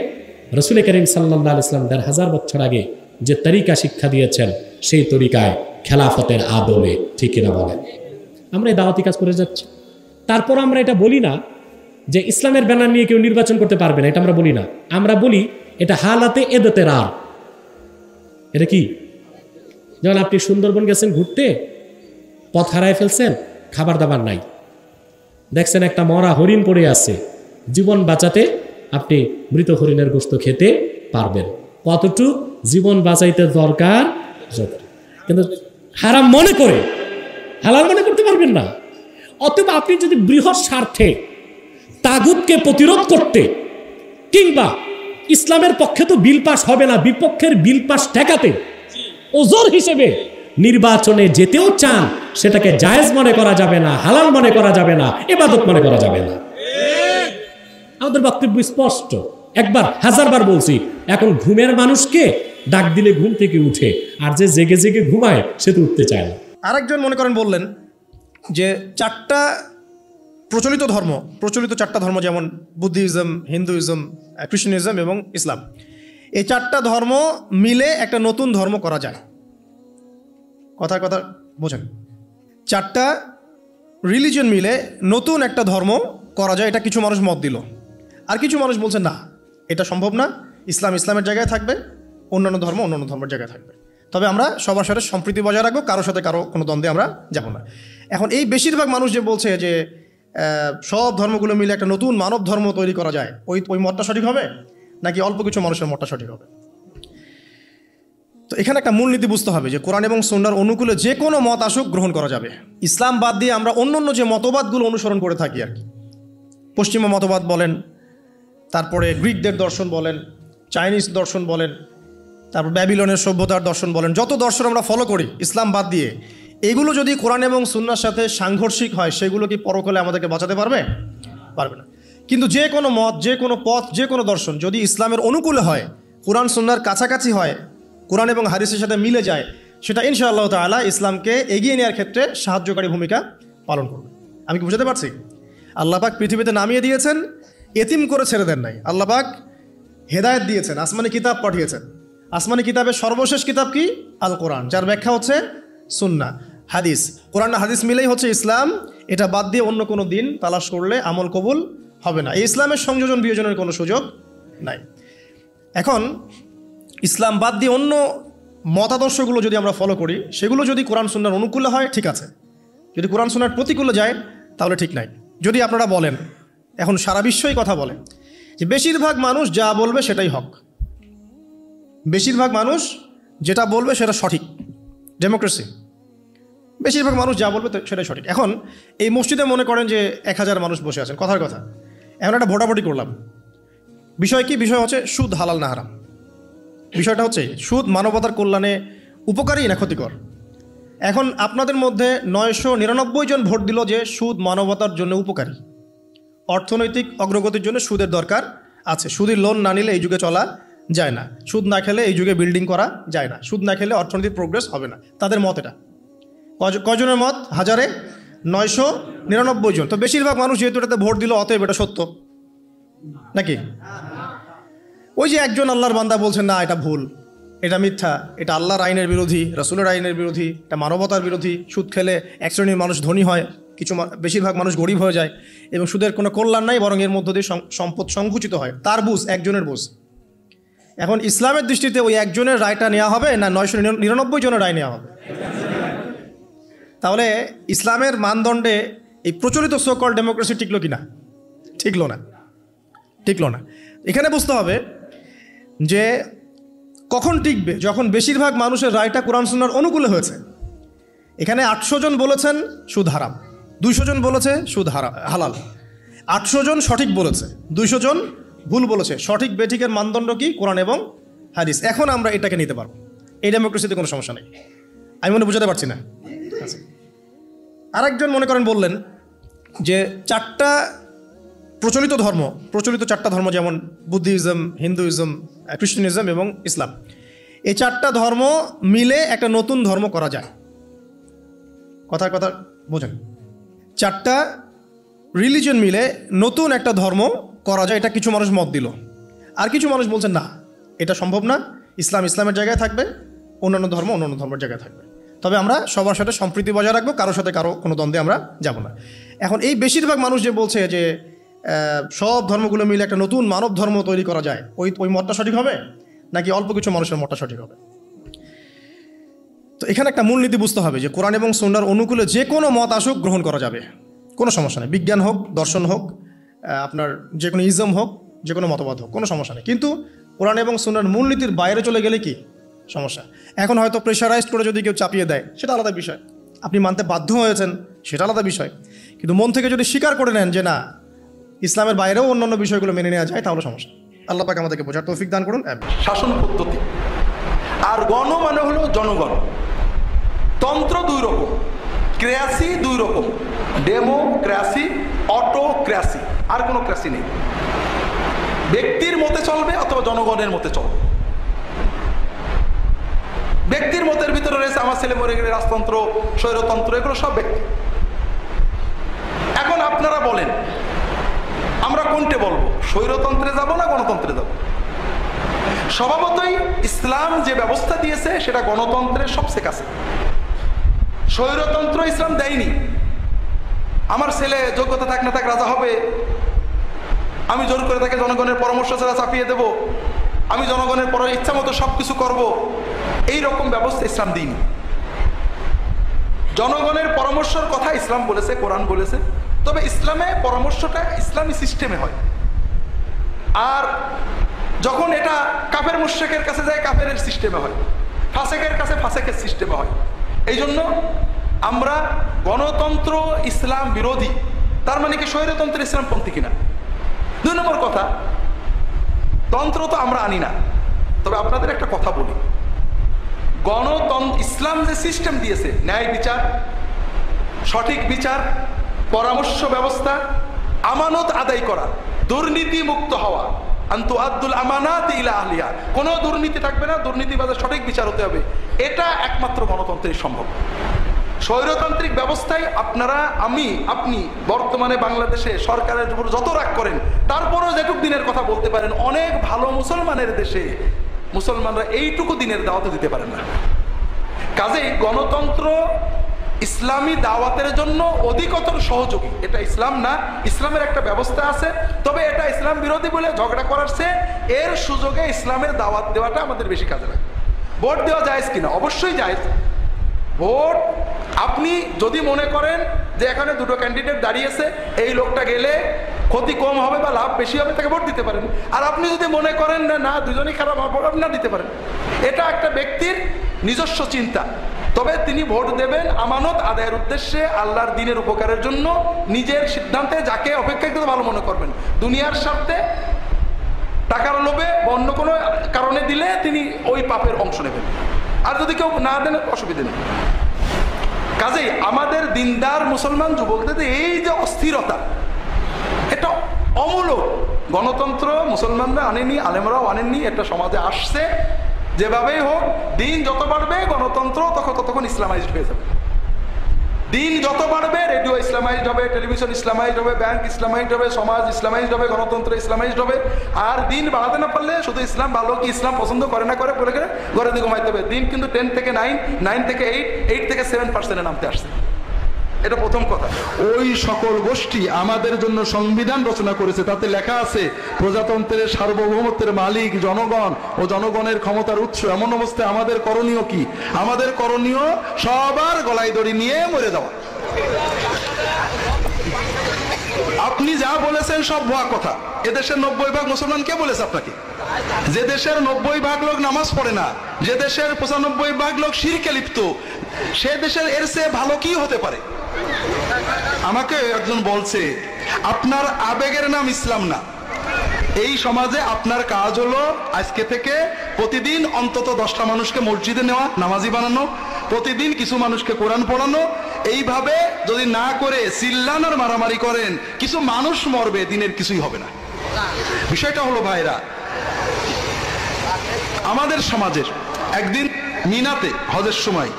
রাসূল করিম সাল্লাল্লাহু আলাইহি ওয়াসাল্লাম ১৫০০ বছর আগে যে তরিকা শিক্ষা দিয়েছেন সেই তরিকায় খেলাফতের আদলে। ঠিক কিনা বলেন? আমরা এই দাওয়াতি কাজ করে যাচ্ছি। তারপর আমরা এটা বলি না যে ইসলামের ব্যানার নিয়ে কেউ নির্বাচন করতে পারবে না, এটা আমরা বলি না। আমরা বলি এটা হালাতে এদতেরার। এটা কি? যেমন আপনি সুন্দরবন গেছেন ঘুরতে, পথ হারায় ফেলছেন, খাবার দাবার নাই, দেখছেন একটা মরা হরিণ পড়ে আছে, জীবন বাঁচাতে আপনি মৃত হরিণের গোশত খেতে পারবেন। কতটুক জীবন বাঁচাইতে দরকার কিন্তু হারাম মনে করে হালাল মনে করতে পারবেন না। অতএব আপনি যদি বৃহৎ স্বার্থে তাগুতকে প্রতিরোধ করতে কিংবা ইসলামের পক্ষে তো বিল পাস হবে না, বিপক্ষের বিল পাস ঠেকাতে ওজোর হিসেবে নির্বাচনে যেতেও চান, সেটাকে জায়েজ মনে করা যাবে না, হালাল মনে করা যাবে না, ইবাদত মনে করা যাবে না। আমাদের বক্তব্য স্পষ্ট, একবার হাজারবার বলছি। এখন ঘুমের মানুষকে ডাক দিলে ঘুম থেকে উঠে, আর যে জেগে জেগে ঘুমায় সে তো উঠতে চায় না। আরেকজন মনে করেন বললেন যে চারটা প্রচলিত চারটা ধর্ম, যেমন বুদ্ধিজম, হিন্দুইজম, খ্রিস্টানিজম এবং ইসলাম, এই চারটা ধর্ম মিলে একটা নতুন ধর্ম করা যায়। কথা বোঝেন, চারটা রিলিজিয়ন মিলে নতুন একটা ধর্ম করা যায়, এটা কিছু মানুষ মত দিল। আর কিছু মানুষ বলছে না, এটা সম্ভব না, ইসলাম ইসলামের জায়গায় থাকবে, অন্যান্য ধর্ম অন্যান্য ধর্মের জায়গায় থাকবে। তবে আমরা সবার সাথে সম্প্রীতি বজায় রাখবো, কারোর সাথে কারো কোনো দ্বন্দ্বে আমরা যাব না। এখন এই বেশিরভাগ মানুষ যে বলছে যে সব ধর্মগুলো মিলে একটা নতুন মানব ধর্ম তৈরি করা যায়, ওই মতটা সঠিক হবে নাকি অল্প কিছু মানুষের মতটা সঠিক হবে? তো এখানে একটা মূলনীতি বুঝতে হবে যে কোরআন এবং সুন্নাহর অনুকূলে যে কোনো মত আসুক গ্রহণ করা যাবে। ইসলাম বাদ দিয়ে আমরা অন্য যে মতবাদগুলো অনুসরণ করে থাকি আর কি, পশ্চিমা মতবাদ বলেন, তারপরে গ্রিকদের দর্শন বলেন, চাইনিজ দর্শন বলেন, তারপর ব্যাবিলনের সভ্যতার দর্শন বলেন, যত দর্শন আমরা ফলো করি ইসলাম বাদ দিয়ে, এগুলো যদি কোরআন এবং সুন্নাহর সাথে সাংঘর্ষিক হয়, সেগুলো কি পরকালে আমাদেরকে বাঁচাতে পারবে? পারবে না। কিন্তু যে কোনো মত, যে কোনো পথ, যে কোনো দর্শন যদি ইসলামের অনুকূলে হয়, কোরআন সুন্নাহর কাছাকাছি হয়, কোরআন এবং হাদিসের সাথে মিলে যায়, সেটা ইনশাআল্লাহ তাআলা ইসলামকে এগিয়ে নেওয়ার ক্ষেত্রে সাহায্যকারী ভূমিকা পালন করবে। আমি কি বুঝাতে পারছি? আল্লাহ পাক পৃথিবীতে নামিয়ে দিয়েছেন, এতিম করে ছেড়ে দেন নাই। আল্লাহ পাক হেদায়েত দিয়েছেন, আসমানি কিতাব পাঠিয়েছেন। আসমানি কিতাবের সর্বশেষ কিতাব কি? আল কোরআন, যার ব্যাখ্যা হচ্ছে সুন্নাহ, হাদিস। কোরআন হাদিস মিলেই হচ্ছে ইসলাম। এটা বাদ দিয়ে অন্য কোনো দিন তালাশ করলে আমল কবুল হবে না। এই ইসলামের সংযোজন বিয়োজনের কোনো সুযোগ নাই। এখন ইসলাম বাদ দিয়ে অন্য মতাদর্শগুলো যদি আমরা ফলো করি, সেগুলো যদি কোরআন সুন্নাহর অনুকূলে হয় ঠিক আছে, যদি কোরআন সুন্নাহর প্রতিকূলে যায় তাহলে ঠিক নাই। যদি আপনারা বলেন, এখন সারা বিশ্বই কথা বলে যে বেশিরভাগ মানুষ যা বলবে সেটাই হক, বেশিরভাগ মানুষ যেটা বলবে সেটা সঠিক, ডেমোক্রেসি, বেশিরভাগ মানুষ যা বলবে সেটাই সঠিক। এখন এই মসজিদে মনে করেন যে 1000 মানুষ বসে আছেন, কথার কথা, এখন একটা ভোটাভুটি করলাম। বিষয় কি? বিষয় হচ্ছে সুদ হালাল না হারাম। বিষয়টা হচ্ছে সুদ মানবতার কল্যাণে উপকারী না ক্ষতিকর। এখন আপনাদের মধ্যে 999 জন ভোট দিল যে সুদ মানবতার জন্য উপকারী, অর্থনৈতিক অগ্রগতির জন্য সুদের দরকার আছে, সুদের লোন না নিলে এই যুগে চলা যায় না, সুদ না খেলে এই যুগে বিল্ডিং করা যায় না, সুদ না খেলে অর্থনৈতিক প্রোগ্রেস হবে না। তাদের মত এটা। কজনের মত? 999 জন। তো বেশিরভাগ মানুষ যেহেতু এটাতে ভোট দিল, অতএব এটা সত্য নাকি? ওই যে একজন আল্লাহর বান্দা বলছেন না এটা ভুল, এটা মিথ্যা, এটা আল্লাহর আইনের বিরোধী, রাসূলের আইনের বিরোধী, এটা মানবতার বিরোধী, সুদ খেলে এক শ্রেণীর মানুষ ধনী হয়, বেশিরভাগ মানুষ গরিব হয়ে যায়, এবং সুদের কোনো কল্যাণ নাই, বরং এর মধ্য দিয়ে সম্পদ সংকুচিত হয়। তার বুঝ, একজনের বুঝ। এখন ইসলামের দৃষ্টিতে ওই একজনের রায়টা নেওয়া হবে না 999 জনের রায় নেওয়া হবে? তাহলে ইসলামের মানদণ্ডে এই প্রচলিত সোকল ডেমোক্রেসি টিকলো কি না? টিকলো না। এখানে বুঝতে হবে যে কখন টিকবে, যখন বেশিরভাগ মানুষের রায়টা কোরআন সুন্নাহর অনুকূলে হয়েছে। এখানে 800 জন বলেছেন সুদ হারাম, 200 জন বলেছে সুদ হালাল, 800 জন সঠিক বলেছে, 200 জন ভুল বলেছে। সঠিক বেঠিকের মানদণ্ড কি? কোরআন এবং হাদিস। এখন আমরা এটাকে নিতে পারবো, এই ডেমোক্রেসিতে কোনো সমস্যা নেই। আমি মনে বুঝাতে পারছি না? আরেকজন মনে করেন বললেন যে চারটা প্রচলিত চারটা ধর্ম, যেমন বুদ্ধিজম, হিন্দুইজম, খ্রিস্টানিজম এবং ইসলাম, এই চারটা ধর্ম মিলে একটা নতুন ধর্ম করা যায়। কথার কথা বোঝেন, চারটা রিলিজিয়ন মিলে নতুন একটা ধর্ম করা যায়, এটা কিছু মানুষ মত দিল। আর কিছু মানুষ বলছেন না, এটা সম্ভব না, ইসলাম ইসলামের জায়গায় থাকবে, অন্যান্য ধর্ম অন্যান্য ধর্মের জায়গায় থাকবে। তবে আমরা সবার সাথে সম্প্রীতি বজায় রাখবো, কারোর সাথে কারো কোনো দ্বন্দ্বে আমরা যাব না। এখন এই বেশিরভাগ মানুষ যে বলছে যে সব ধর্মগুলো মিলে একটা নতুন মানব ধর্ম তৈরি করা যায়, ওই মতটা সঠিক হবে নাকি অল্প কিছু মানুষের মতটা সঠিক হবে? তো এখানে একটা মূলনীতি বুঝতে হবে যে কোরআন এবং সুন্নাহর অনুকূলে যে কোনো মত আসুক গ্রহণ করা যাবে, কোনো সমস্যা নেই। বিজ্ঞান হোক, দর্শন হোক, আপনার যে কোনো ইজম হোক, যে কোনো মতবাদ হোক, কোনো সমস্যা নেই। কিন্তু কোরআন এবং সুন্নাহর মূলনীতির বাইরে চলে গেলে কি সমস্যা। এখন হয়তো প্রেশারাইজড করে যদি কেউ চাপিয়ে দেয় সেটা আলাদা বিষয়, আপনি মানতে বাধ্য হয়েছেন সেটা আলাদা বিষয়, কিন্তু মন থেকে যদি স্বীকার করে নেন যে না ইসলামের বাইরেও অন্যান্য বিষয়গুলো মেনে নেওয়া যায় তাহলে সমস্যা। আল্লাহ পাক আমাদেরকে বোঝার তৌফিক দান করুন। শাসন পদ্ধতি আর গণ মানে হলো জনগণ। তন্ত্র দুই রকম, ক্রাসি দুই রকম, ডেমোক্রাসি, অটোক্রাসি, আর কোনো ক্রাসি নেই। ব্যক্তির মতে চলবে অথবা জনগণের মতে চলবে। ব্যক্তির মতের ভিতরে রয়েছে আমার ছেলে মরে গেলে রাজতন্ত্র, স্বৈরতন্ত্র, এগুলো সব ব্যক্তি। এখন আপনারা বলেন আমরা কোনটা বলবো, স্বৈরতন্ত্রে যাব না গণতন্ত্রে যাব? স্বভাবতই ইসলাম যে ব্যবস্থা দিয়েছে সেটা গণতন্ত্রের সবচেয়ে কাছে। স্বৈরতন্ত্র ইসলাম দেয়নি। আমার ছেলে যোগ্যতা থাক না থাক রাজা হবে, আমি জোর করে তাকে জনগণের পরামর্শ ছাড়া চাপিয়ে দেব, আমি জনগণের পর ইচ্ছা মতো সবকিছু করব, এই রকম ব্যবস্থা ইসলাম দিইনি। জনগণের পরামর্শের কথা ইসলাম বলেছে, কোরআন বলেছে, তবে ইসলামে পরামর্শটা ইসলামী সিস্টেমে হয়। আর যখন এটা কাফের মুশরিকের কাছে যায় কাফেরের সিস্টেমে হয়, ফাসেকের কাছে ফাসেকের সিস্টেমে হয়। এই জন্য আমরা গণতন্ত্র ইসলাম বিরোধী, তার মানে কি স্বৈরতন্ত্র ইসলামপন্থী কিনা? 2 নম্বর কথা, তন্ত্র তো আমরা আনি না, তবে আপনাদের একটা কথা বলি, গণতন্ত্র ইসলাম যে সিস্টেম দিয়েছে, ন্যায় বিচার, সঠিক বিচার, পরামর্শ ব্যবস্থা, আমানত আদায় করা, দুর্নীতি মুক্ত হওয়া, আনতু আব্দুল আমানাত ইলা আহলিয়া, কোনো দুর্নীতি থাকবে না, দুর্নীতিবাজের সঠিক বিচার হতে হবে, এটা একমাত্র গণতন্ত্রেই সম্ভব। স্বৈরতান্ত্রিক ব্যবস্থায় আপনারা, আমি, আপনি বর্তমানে বাংলাদেশে সরকারের উপর যত রাগ করেন, তারপরও যেটুক দিনের কথা বলতে পারেন, অনেক ভালো মুসলমানের দেশে মুসলমানরা এইটুকু দিনের দাওয়াত দিতে পারেন না। কাজেই গণতন্ত্র ইসলামী দাওয়াতের জন্য অধিকতর সহযোগী। এটা ইসলাম না, ইসলামের একটা ব্যবস্থা আছে, তবে এটা ইসলাম বিরোধী বলে ঝগড়া করার চেয়ে এর সুযোগে ইসলামের দাওয়াত দেওয়াটা আমাদের বেশি কাজে লাগে। ভোট দেওয়া জায়েজ কিনা? অবশ্যই জায়েজ। ভোট আপনি যদি মনে করেন যে এখানে 2টো ক্যান্ডিডেট দাঁড়িয়েছে, এই লোকটা গেলে ক্ষতি কম হবে বা লাভ বেশি হবে, তাকে ভোট দিতে পারেন। আর আপনি যদি মনে করেন না দুজনই খারাপ হবে, আপনি না দিতে পারেন। এটা একটা ব্যক্তির নিজস্ব চিন্তা, তবে তিনি ভোট দেবেন আমানত আদায়ের উদ্দেশ্যে, আল্লাহর দ্বীনের উপকারের জন্য, নিজের সিদ্ধান্তে যাকে অপেক্ষাকৃত ভালো মনে করবেন। দুনিয়ার স্বার্থে, টাকার লোভে বা অন্য কোনো কারণে দিলে তিনি ওই পাপের অংশ নেবেন, আর যদি কেউ না দেন অসুবিধা নেই। কাজেই আমাদের দিনদার মুসলমান যুবকদের এই যে অস্থিরতা, এটা অমূলক। গণতন্ত্র মুসলমানরা আনেনি, আলেমরাও আনেননি, এটা সমাজে আসছে। যেভাবেই হোক, দিন যত বাড়বে গণতন্ত্র ততক্ষণ ইসলামাইজড হয়ে যাবে। দিন যত বাড়বে রেডিও ইসলামাইজড হবে, টেলিভিশন ইসলামাইজড হবে, ব্যাংক ইসলামাইজড হবে, সমাজ ইসলামাইজড হবে, গণতন্ত্র ইসলামাইজড হবে। আর দিন বাড়াতে না পারলে শুধু ইসলাম ভালো কি ইসলাম পছন্দ করে না করে বলে ঘরে দিয়ে ঘুমাইতে হবে। দিন কিন্তু 10 থেকে 9, 9 থেকে 8, 8 থেকে 7% নামতে আসছে। এটা প্রথম কথা। ওই সকল গোষ্ঠী আমাদের জন্য সংবিধান রচনা করেছে, তাতে লেখা আছে প্রজাতন্ত্রের সার্বভৌমত্বের মালিক জনগণ ও জনগণের ক্ষমতার উৎস। এমন অবস্থায় আমাদের করণীয় কি? আমাদের করণীয় সবার গলায় দড়ি নিয়ে মরে যাওয়া। আপনি যা বলেছেন সব ভুয়া কথা। এদেশের 90% মুসলমান কে বলেছে আপনাকে? যে দেশের 90% লোক নামাজ পড়ে না, যে দেশের 95% লোক শিরকে লিপ্ত, সে দেশের এর চেয়ে ভালো কি হতে পারে? আমাকে একজন বলছে আপনার আবেগের নাম ইসলাম না। এই সমাজে আপনার কাজ হলো আজকে থেকে প্রতিদিন অন্তত 10টা মানুষকে মসজিদে নেওয়া, নামাজি বানানো, প্রতিদিন কিছু মানুষকে কোরআন পড়ানো। এইভাবে যদি না করে চিল্লান আর মারামারি করেন, কিছু মানুষ মরবে, দিনের কিছুই হবে না। বিষয়টা হলো ভাইরা, আমাদের সমাজের একদিন মিনাতে হজের সময়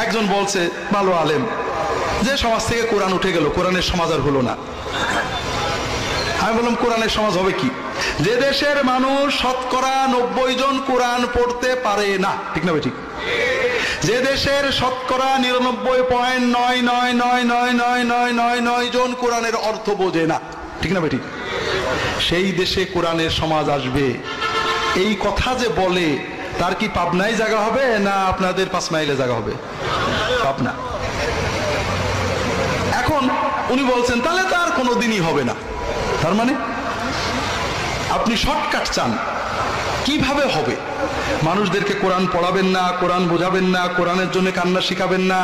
একজন বলছে, ভালো আলেম, যে সমাজ থেকে কোরআন উঠে গেল, কোরআনের সমাজ আর হলো না। আমি বললাম কোরআনের সমাজ হবে কি? যে দেশের মানুষ 90% কোরআন পড়তে পারে না, ঠিক না ভাই? ঠিক। যে দেশের 99.999999999 কোরআনের অর্থ বোঝে না, ঠিক না ভাই? ঠিক। সেই দেশে কোরআনের সমাজ আসবে, এই কথা যে বলে তার কি পাবনায় জায়গা হবে না আপনাদের 5 মাইলে জায়গা হবে? পাবনা। এখন উনি বলছেন তাহলে তার কোনোদিনই হবে না। তার মানে আপনি শর্টকাট চান, কিভাবে হবে? মানুষদেরকে কোরআন পড়াবেন না, কোরআন বোঝাবেন না, কোরআনের জন্য কান্না শিখাবেন না,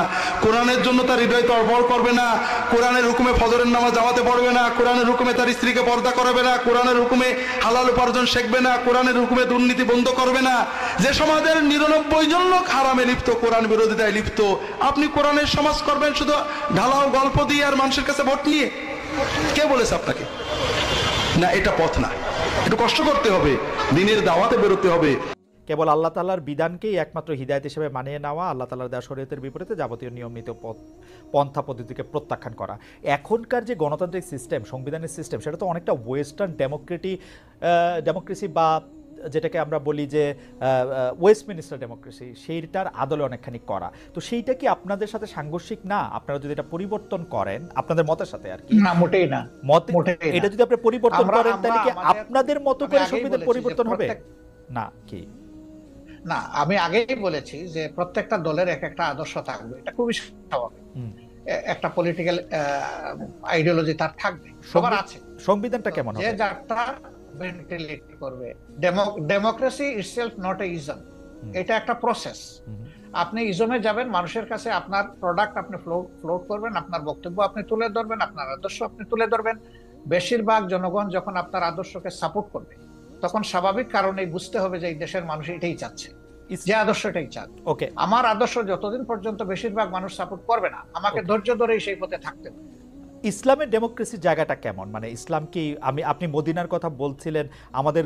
কোরআনের জন্য তার হৃদয় তড়বড় করবে না, কোরআনের হুকুমে ফজরের নামাজ জামাতে পড়বে না, কোরআনের হুকুমে তার স্ত্রীকে পর্দা করাবে না, কোরআনের হুকুমে হালাল উপার্জন শিখবে না, কোরআনের হুকুমে দুর্নীতি বন্ধ করবে না। যে সমাজের 99 জন লোক হারামে লিপ্ত, কোরআন বিরোধিতায় লিপ্ত, আপনি কোরআনের সমাজ করবেন শুধু ঢালাও গল্প দিয়ে আর মানুষের কাছে ভোট নিয়ে? কে বলেছে আপনাকে? না, এটা পথ না। একটু কষ্ট করতে হবে, দিনের দাওয়াতে বেরোতে হবে। কেবল আল্লাহ তাআলার বিধানকেই একমাত্র হিদায়াত হিসেবে মানিয়ে নেওয়া, আল্লাহ তাআলার দেওয়া শরীয়তের বিপরীতে যাবতীয় নিয়মিত পন্থা পদ্ধতিকে প্রত্যাখ্যান করা। এখনকার যে গণতান্ত্রিক সিস্টেম, সংবিধানের সিস্টেম, সেটা তো অনেকটা ওয়েস্টার্ন ডেমোক্রেসি বা যেটাকে আমরা বলি যে ওয়েস্টমিনিস্টার ডেমোক্রেসি, সেইটার আদলে অনেকখানি করা। তো সেইটা কি আপনাদের সাথে সাংঘর্ষিক না? আপনারা যদি এটা পরিবর্তন করেন আপনাদের মতের সাথে আর কি? না, মোটেই না। এটা যদি আপনি পরিবর্তন করেন তাহলে কি আপনাদের মতো করে সংবিধান পরিবর্তন হবে না কি? না, আমি আগেই বলেছি যে প্রত্যেকটা দলের এক একটা আদর্শ থাকবে, এটা খুবই স্বাভাবিক। একটা পলিটিক্যাল আইডিওলজি তার থাকবে, সবার আছে। সংবিধানটা কেমন হবে? যে যারটা ভেন্টিলেট করবে। Democracy itself not a ism, এটা একটা প্রসেস। আপনি ইজমে যাবেন, মানুষের কাছে আপনার প্রোডাক্ট আপনি ফ্লোট করবেন, আপনার বক্তব্য আপনি তুলে ধরবেন, আপনার আদর্শ আপনি তুলে ধরবেন। বেশিরভাগ জনগণ যখন আপনার আদর্শকে সাপোর্ট করবে, তখন স্বাভাবিক কারণেই বুঝতে হবে যে এই দেশের মানুষ এটাই চাচ্ছে, যে আদর্শটাই চান। ওকে, আমার আদর্শ যতদিন পর্যন্ত বেশিরভাগ মানুষ সাপোর্ট করবে না, আমাকে ধৈর্য ধরেই সেই পথে থাকতে হবে। ইসলামের ডেমোক্রেসির জায়গাটা কেমন? মানে ইসলাম কি, আপনি মদিনার কথা বলছিলেন, আমাদের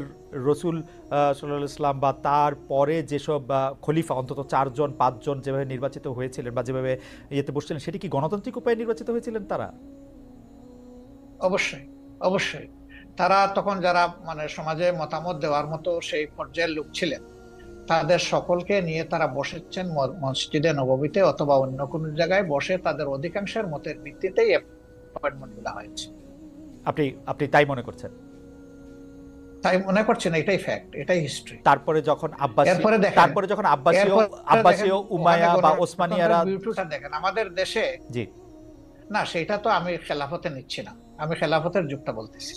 রসুল সাল্লাল্লাহু আলাইহি ওয়াসাল্লাম বা তার পরে যেসব খলিফা অন্তত 4 জন 5 জন যেভাবে নির্বাচিত হয়েছিলেন বা যেভাবে ইয়েতে বসছিলেন, সেটি কি গণতান্ত্রিক উপায়ে নির্বাচিত হয়েছিলেন তারা? অবশ্যই, অবশ্যই। তারা তখন যারা মানে সমাজে মতামত দেওয়ার মতো সেই পর্যায়ের লোক ছিলেন, তাদের সকলকে নিয়ে তারা বসেছেন মসজিদে নববীতে অথবা অন্য কোনো জায়গায় বসে, তাদের অধিকাংশের মতের ভিত্তিতেই অ্যাপয়েন্টমেন্ট দেওয়া হয়েছে। আপনি তাই মনে করছেন? তাই মনে করছেন, এটাই ফ্যাক্ট, এটাই হিস্ট্রি। তারপরে যখন আব্বাসীয় উমাইয়া বা ওসমানিয়ারা, বিউটিটা দেখেন আমাদের দেশে। জি না, সেটা তো আমি খেলাফতে নিচ্ছি না, আমি খেলাফতের যুগটা বলতেছি।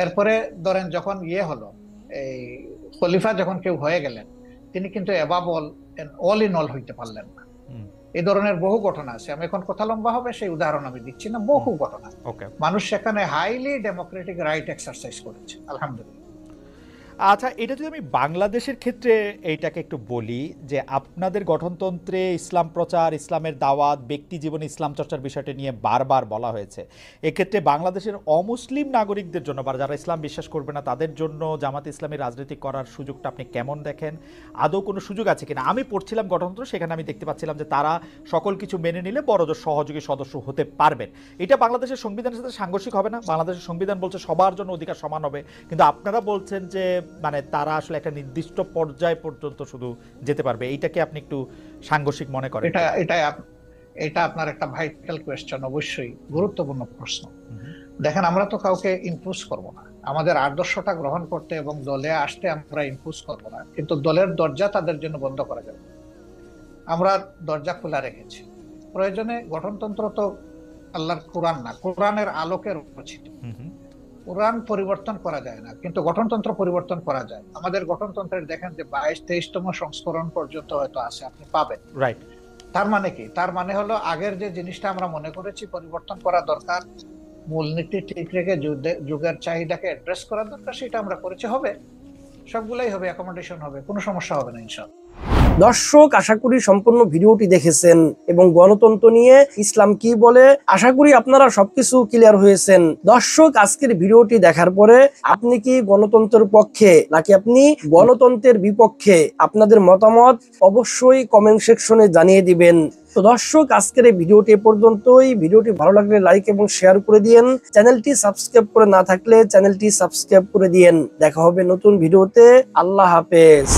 এরপরে ধরেন যখন হলো, এই খলিফা যখন কেউ হয়ে গেলেন, তিনি কিন্তু অল ইন অল হইতে পারলেন না। এই ধরনের বহু ঘটনা আছে। আমি এখন কথা লম্বা হবে, সেই উদাহরণ আমি দিচ্ছি না। বহু ঘটনা, মানুষ সেখানে হাইলি ডেমোক্রেটিক রাইট এক্সারসাইজ করেছে, আলহামদুলিল্লাহ। আচ্ছা, এটা যদি আমি বাংলাদেশের ক্ষেত্রে এইটাকে একটু বলি, যে আপনাদের গঠনতন্ত্রে ইসলাম প্রচার, ইসলামের দাওয়াত, ব্যক্তি জীবনে ইসলাম চর্চার বিষয়টা নিয়ে বারবার বলা হয়েছে। এক্ষেত্রে বাংলাদেশের অমুসলিম নাগরিকদের জন্য বা যারা ইসলাম বিশ্বাস করবে না তাদের জন্য জামাতে ইসলামী রাজনীতি করার সুযোগটা আপনি কেমন দেখেন? আদৌ কোনো সুযোগ আছে কিনা? আমি পড়ছিলাম গঠনতন্ত্র, সেখানে আমি দেখতে পাচ্ছিলাম যে তারা সকল কিছু মেনে নিলে বড়জোর সহযোগী সদস্য হতে পারবেন। এটা বাংলাদেশের সংবিধানের সাথে সাংঘর্ষিক হবে না? বাংলাদেশের সংবিধান বলছে সবার জন্য অধিকার সমান হবে, কিন্তু আপনারা বলছেন যে মানে তারা আসলে একটা নির্দিষ্ট পর্যায় পর্যন্ত শুধু যেতে পারবে। এইটাকে আপনি একটু সাংঘর্ষিক মনে করেন? এটা আপনার একটা ভাইটাল কোয়েশ্চেন, অবশ্যই গুরুত্বপূর্ণ প্রশ্ন। দেখেন, আমরা তো কাউকে ইম্পোজ করব না, আমাদের আদর্শটা গ্রহণ করতে এবং দলে আসতে আমরা ইম্পোজ করব না, কিন্তু দলের দরজা তাদের জন্য বন্ধ করা যাবে। আমরা দরজা খোলা রেখেছি। প্রয়োজনে গঠনতন্ত্র তো আল্লাহর কোরআন না, কোরআনের আলোকে রচিত। কোরআন পরিবর্তন করা যায় না, কিন্তু গঠনতন্ত্র পরিবর্তন করা যায়। আমাদের গঠনতন্ত্রের দেখেন যে 22-23তম সংস্করণ পর্যন্ত হয়তো আছে, আপনি পাবেন। রাইট। তার মানে কি? তার মানে হলো আগের যে জিনিসটা আমরা মনে করেছি পরিবর্তন করা দরকার, মূলনীতি ঠিক রেখে যুগের চাহিদাকে অ্যাড্রেস করা দরকার, সেটা আমরা করেছি। হবে, সবগুলাই হবে, অ্যাকোমোডেশন হবে, কোনো সমস্যা হবে না ইনশাআল্লাহ। দর্শক, আশা করি সম্পূর্ণ ভিডিওটি দেখেছেন এবং গণতন্ত্র নিয়ে ইসলাম কি বলে আশা করি আপনারা সবকিছু ক্লিয়ার হয়েছেন। দর্শক, আজকের ভিডিওটি দেখার পরে আপনি কি গণতন্ত্রের পক্ষে নাকি আপনি গণতন্ত্রের বিপক্ষে? আপনাদের মতামত অবশ্যই কমেন্ট সেকশনে জানিয়ে দিবেন। তো দর্শক, আজকের এই ভিডিওটি এ পর্যন্তই। ভিডিওটি ভালো লাগলে লাইক এবং শেয়ার করে দিয়েন। চ্যানেলটি সাবস্ক্রাইব করে না থাকলে চ্যানেলটি সাবস্ক্রাইব করে দিয়েন। দেখা হবে নতুন ভিডিওতে। আল্লাহ হাফেজ।